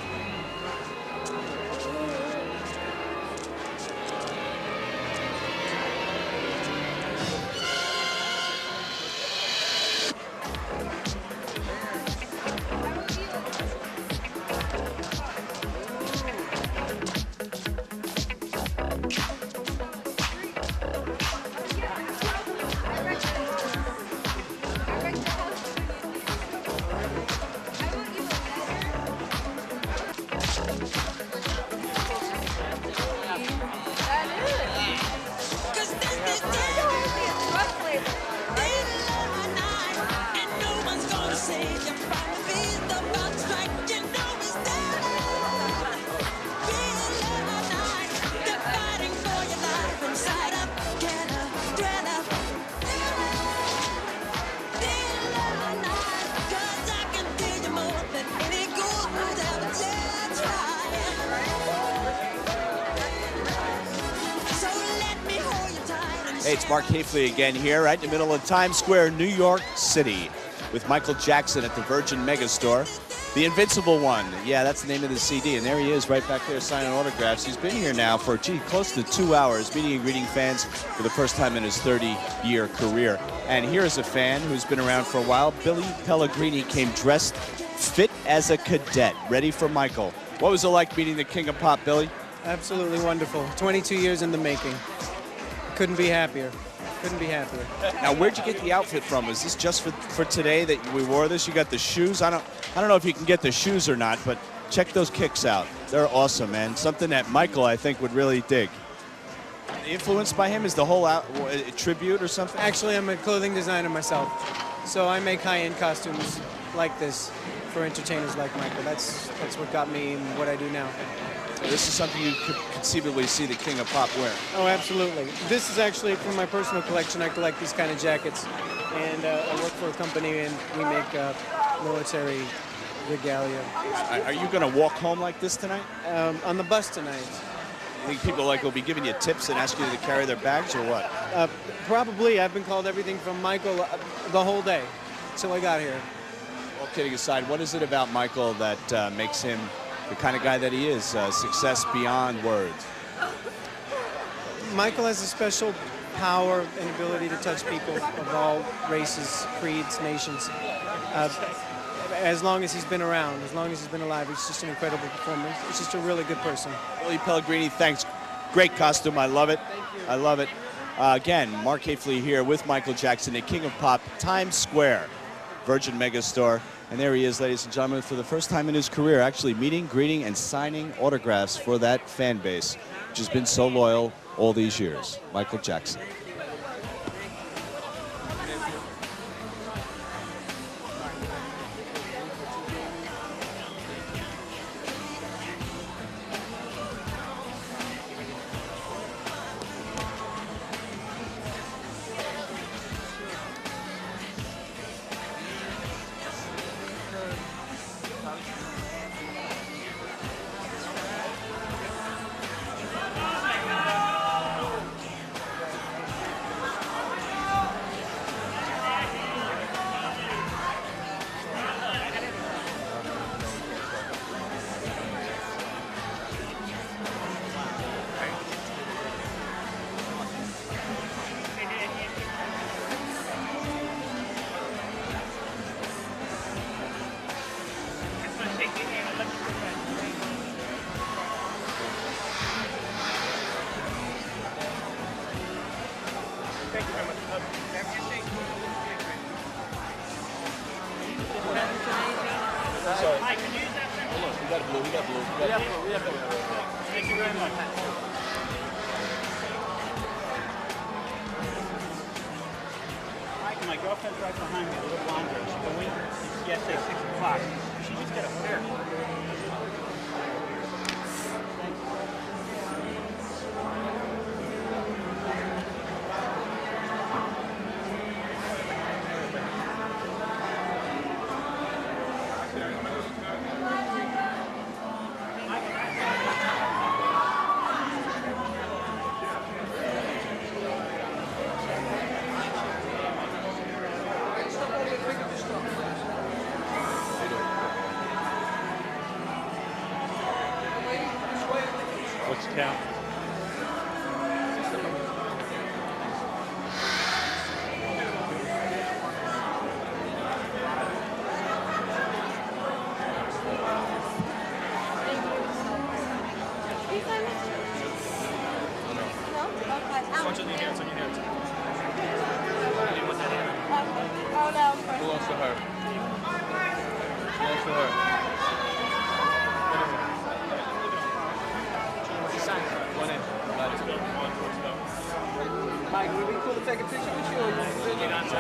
Hey, it's Mark Hafley again here, right in the middle of Times Square, New York City, with Michael Jackson at the Virgin Megastore. The Invincible one, yeah, that's the name of the CD, and there he is right back there signing autographs. He's been here now for, close to 2 hours, meeting and greeting fans for the first time in his 30-year career. And here's a fan who's been around for a while. Billy Pellegrini came dressed fit as a cadet, ready for Michael. What was it like meeting the King of Pop, Billy? Absolutely wonderful. 22 years in the making. Couldn't be happier. Couldn't be happier. Now, where'd you get the outfit from? Is this just for today that we wore this? You got the shoes? I don't know if you can get the shoes or not, but check those kicks out. They're awesome, man. Something that Michael, I think, would really dig. Influenced by him? Is the whole tribute or something? Actually, I'm a clothing designer myself, so I make high-end costumes like this for entertainers like Michael. That's what got me in what I do now. This is something you could conceivably see the King of Pop wear. Oh, absolutely. This is actually from my personal collection. I collect these kind of jackets, and I work for a company, and we make military regalia. Are you going to walk home like this tonight? On the bus tonight. You think people will be giving you tips and asking you to carry their bags, or what? Probably. I've been called everything from Michael the whole day till I got here. All kidding aside, what is it about Michael that makes him the kind of guy that he is, success beyond words? Michael has a special power and ability to touch people of all races, creeds, nations. As long as he's been around, as long as he's been alive, he's just an incredible performer. He's just a really good person. Billy Pellegrini, thanks. Great costume. I love it. Thank you. I love it. Again, Mark Hafley here with Michael Jackson, the King of Pop, Times Square, Virgin Megastore. And there he is, ladies and gentlemen, for the first time in his career, actually meeting, greeting, and signing autographs for that fan base, which has been so loyal all these years. Michael Jackson. Thank you very much. Sorry. Mike, can you use that pen? Hold on, we got blue. Thank you very much. Mike, my girlfriend's right behind me, a little blonde girl. She's going. She gets there 6 o'clock. She just got a pair. Mike, would it be cool to take a picture with you? Or you want to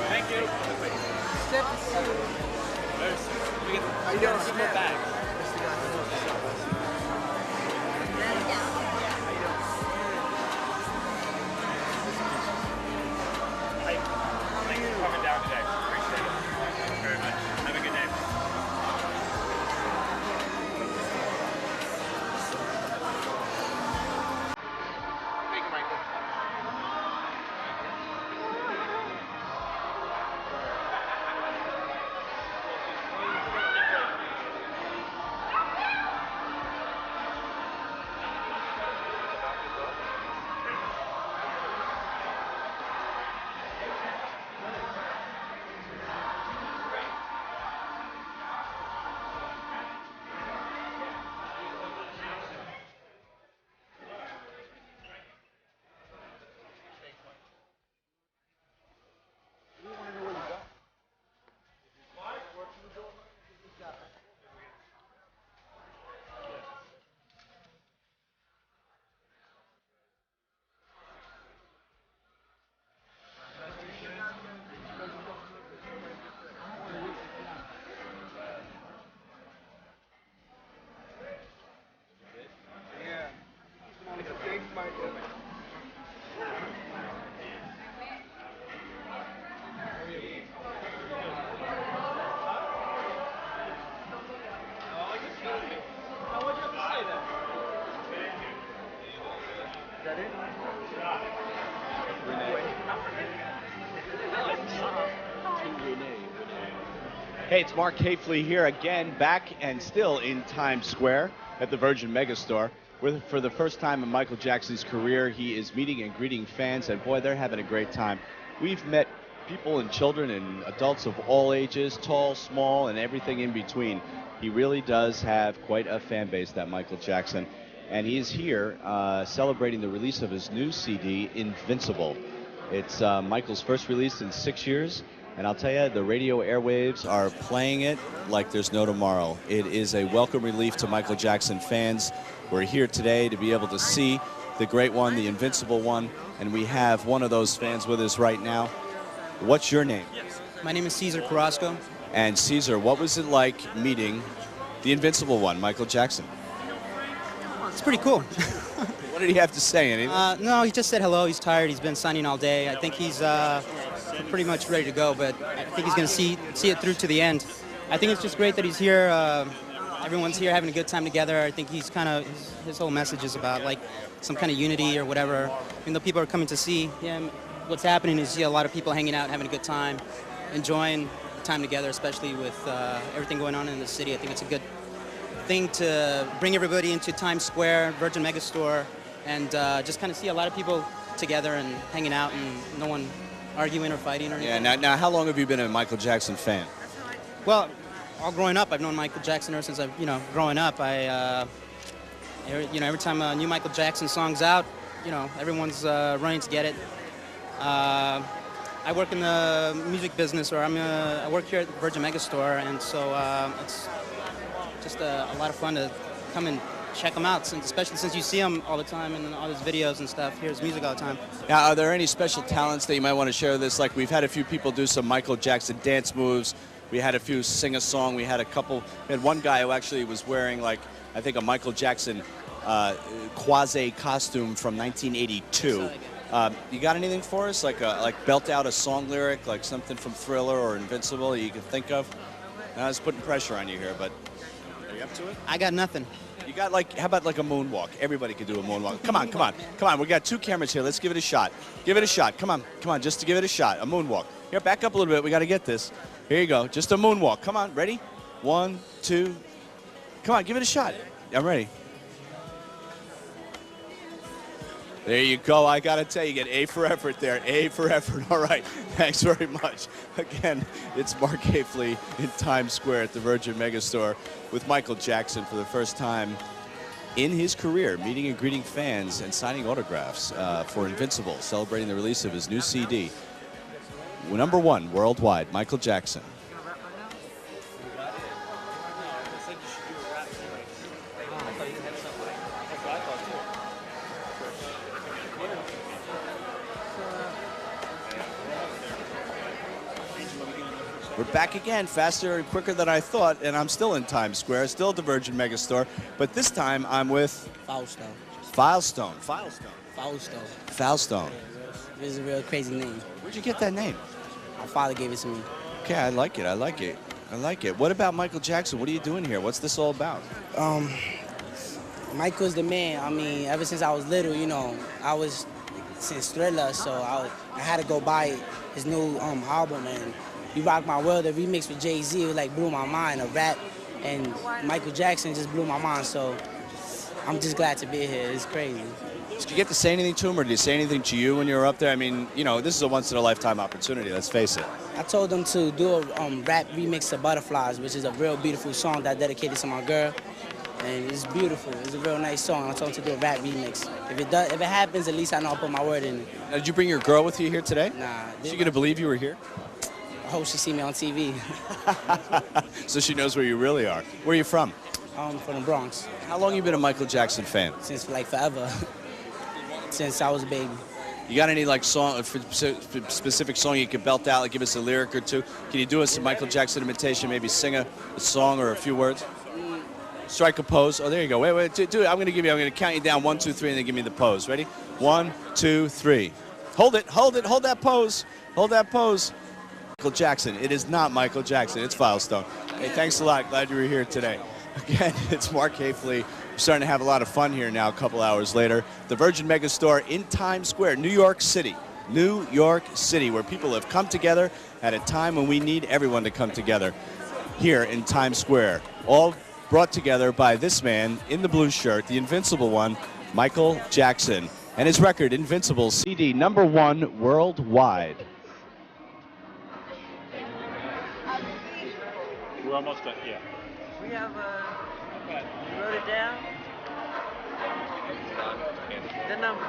Thank you. How you doing? Small bag. Thank you for coming down today. Appreciate it. Thank you very much. Have a good day. Thank you, Michael. Hey, it's Mark Hafley here again, back and still in Times Square at the Virgin Megastore. For the first time in Michael Jackson's career, he is meeting and greeting fans, and boy, they're having a great time. We've met people and children and adults of all ages, tall, small, and everything in between. He really does have quite a fan base, that Michael Jackson. And he is here celebrating the release of his new CD, Invincible. It's Michael's first release in 6 years. And I'll tell you, the radio airwaves are playing it like there's no tomorrow. It is a welcome relief to Michael Jackson fans. We're here today to be able to see the great one, the Invincible one, and we have one of those fans with us right now. What's your name? My name is Cesar Carrasco. And Cesar, what was it like meeting the Invincible one, Michael Jackson? It's pretty cool. What did he have to say? Anything? No, he just said hello. He's tired. He's been signing all day. I think he's pretty much ready to go, but I think he's going to see it through to the end. I think it's just great that he's here. Everyone's here having a good time together. I think he's kind of, his whole message is about like some kind of unity or whatever. Even though people are coming to see him, what's happening is you see a lot of people hanging out, having a good time, enjoying time together, especially with everything going on in the city. I think it's a good thing to bring everybody into Times Square, Virgin Megastore, and just kind of see a lot of people together and hanging out and no one arguing or fighting or anything. Yeah, now how long have you been a Michael Jackson fan? Well, all growing up, I've known Michael Jackson ever since I've, growing up. Every time a new Michael Jackson song's out, everyone's running to get it. I work in the music business, or I work here at the Virgin Megastore, and so it's just a lot of fun to come and check him out, especially since you see him all the time in all his videos and stuff, hear his music all the time. Now, are there any special talents that you might want to share with us? Like, we've had a few people do some Michael Jackson dance moves. We had a few sing a song. We had one guy who actually was wearing, like, I think a Michael Jackson quasi costume from 1982. You got anything for us? Like belt out a song lyric, like something from Thriller or Invincible that you can think of? I was putting pressure on you here, but are you up to it? I got nothing. You got how about like a moonwalk? Everybody could do a moonwalk. Come on. We got 2 cameras here. Let's give it a shot. Give it a shot. Come on, just to give it a shot. A moonwalk. Here, back up a little bit. We got to get this. Here you go. Just a moonwalk. Come on, ready? 1, 2. Come on, give it a shot. I'm ready. There you go. I got to tell you, get A for effort there. A for effort. All right. Thanks very much. Again, it's Mark Hafley in Times Square at the Virgin Megastore with Michael Jackson for the first time in his career, meeting and greeting fans and signing autographs for Invincible, celebrating the release of his new CD. #1 worldwide, Michael Jackson. We're back again, faster and quicker than I thought, and I'm still in Times Square, still at the Virgin Megastore, but this time I'm with... Filestone. Filestone. This is a real crazy name. Where'd you get that name? My father gave it to me. Okay, I like it. What about Michael Jackson? What are you doing here? What's this all about? Michael's the man. I mean, ever since I was little, I was since Thriller, so I had to go buy his new album, and You Rock My World, the remix with Jay-Z, it like blew my mind, a rap, and Michael Jackson just blew my mind, so I'm just glad to be here. It's crazy. Did you get to say anything to him, or did he say anything to you when you were up there? I mean, this is a once-in-a-lifetime opportunity, let's face it. I told him to do a rap remix of Butterflies, which is a real beautiful song that I dedicated to my girl. And it's beautiful. It's a real nice song. I told him to do a rap remix. If it happens, at least I know I'll put my word in it. Now, did you bring your girl with you here today? Nah. Is she going to believe you were here? I hope she see me on TV. So she knows where you really are. Where are you from? I'm from the Bronx. How long have you been a Michael Jackson fan? Since like forever. Since I was a baby. You got any like specific song you could belt out, like give us a lyric or two? Can you do us a Michael Jackson imitation, maybe sing a song or a few words? Strike a pose. Oh, there you go. Wait, do it. I'm going to count you down 1, 2, 3, and then give me the pose. Ready? 1, 2, 3. Hold it. Hold that pose. Hold that pose. Michael Jackson. It is not Michael Jackson. It's Filestone. Hey, thanks a lot. Glad you were here today. Again, it's Mark Hafley. We're starting to have a lot of fun here now, a couple hours later. The Virgin Megastore in Times Square, New York City. New York City, where people have come together at a time when we need everyone to come together. Here in Times Square. All brought together by this man in the blue shirt, the Invincible one, Michael Jackson. And his record, Invincible, CD #1 worldwide. We're almost done, yeah. We have, you wrote it down? The number.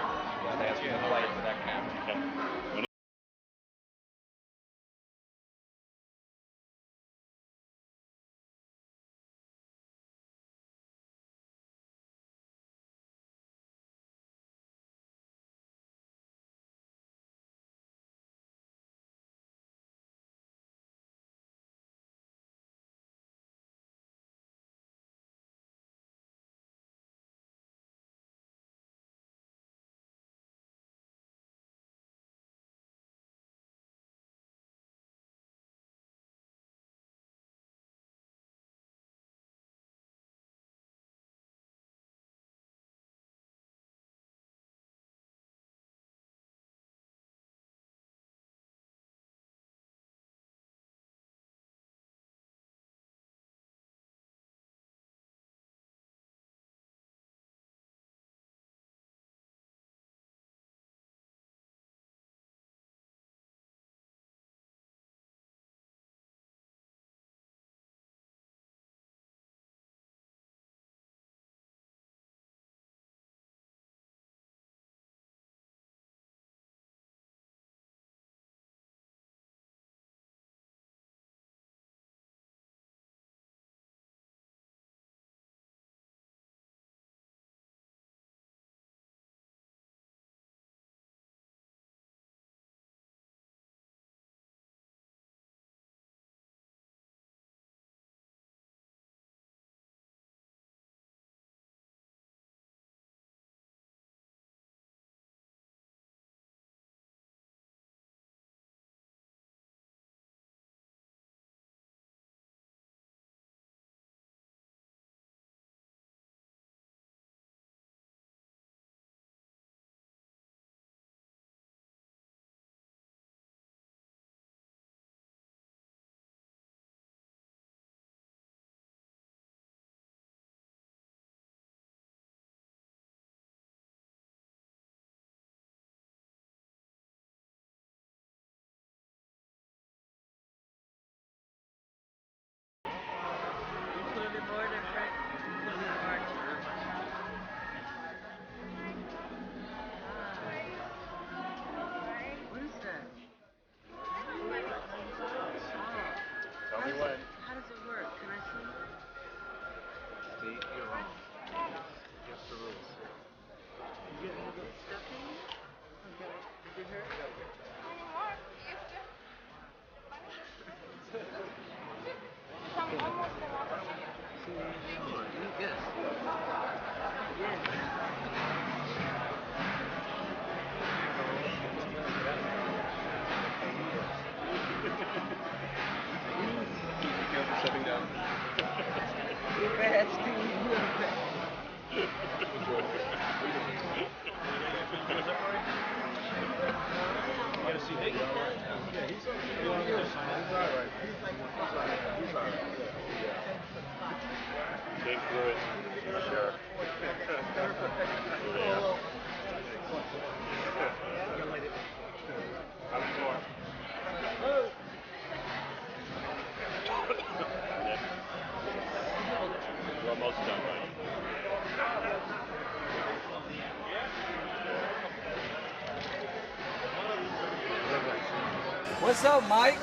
What's up, Mike?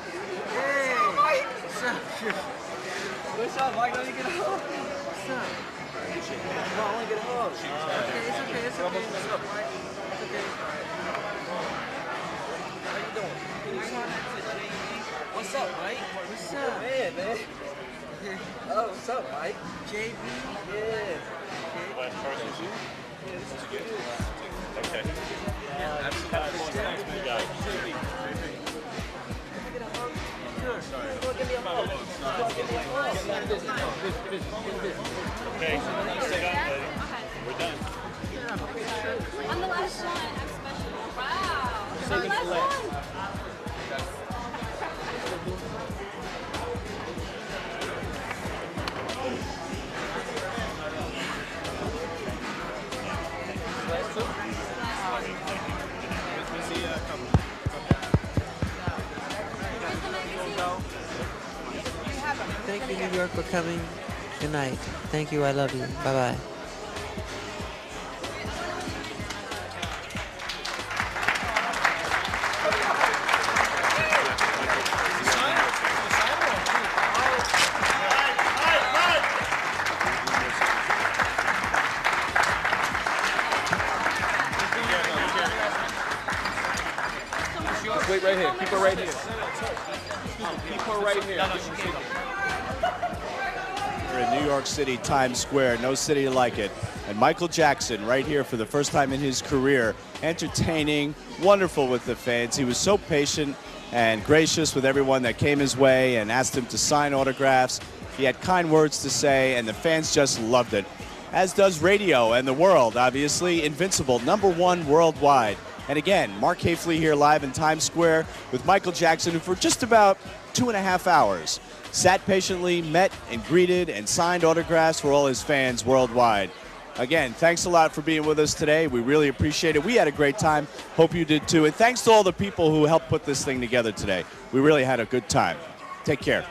Hey. Mike. What's up? What's up, Mike? Let me get a hug. What's up? No, I want to get a hug. Okay, it's okay. It's okay. What's up, Mike? It's okay. How you doing? What's up, Mike? What's up? Man. Oh, what's up, Mike? JB? Yeah. Last person. Yeah, this is good. Okay. Absolutely. You got it. Okay, sit down, lady. We're done. I'm the last one. I'm special. Wow. I'm the last one. Thank you, New York, for coming. Good night. Thank you. I love you. Bye-bye. Wait right here. Keep her right here. Keep her right here. We're in New York City, Times Square, no city like it. And Michael Jackson right here for the first time in his career, entertaining, wonderful with the fans. He was so patient and gracious with everyone that came his way and asked him to sign autographs. He had kind words to say, and the fans just loved it. As does radio and the world, obviously. Invincible, #1 worldwide. And again, Mark Hafley here live in Times Square with Michael Jackson, who for just about 2.5 hours sat patiently, met and greeted and signed autographs for all his fans worldwide. Again, thanks a lot for being with us today. We really appreciate it. We had a great time. Hope you did too. And thanks to all the people who helped put this thing together today. We really had a good time. Take care.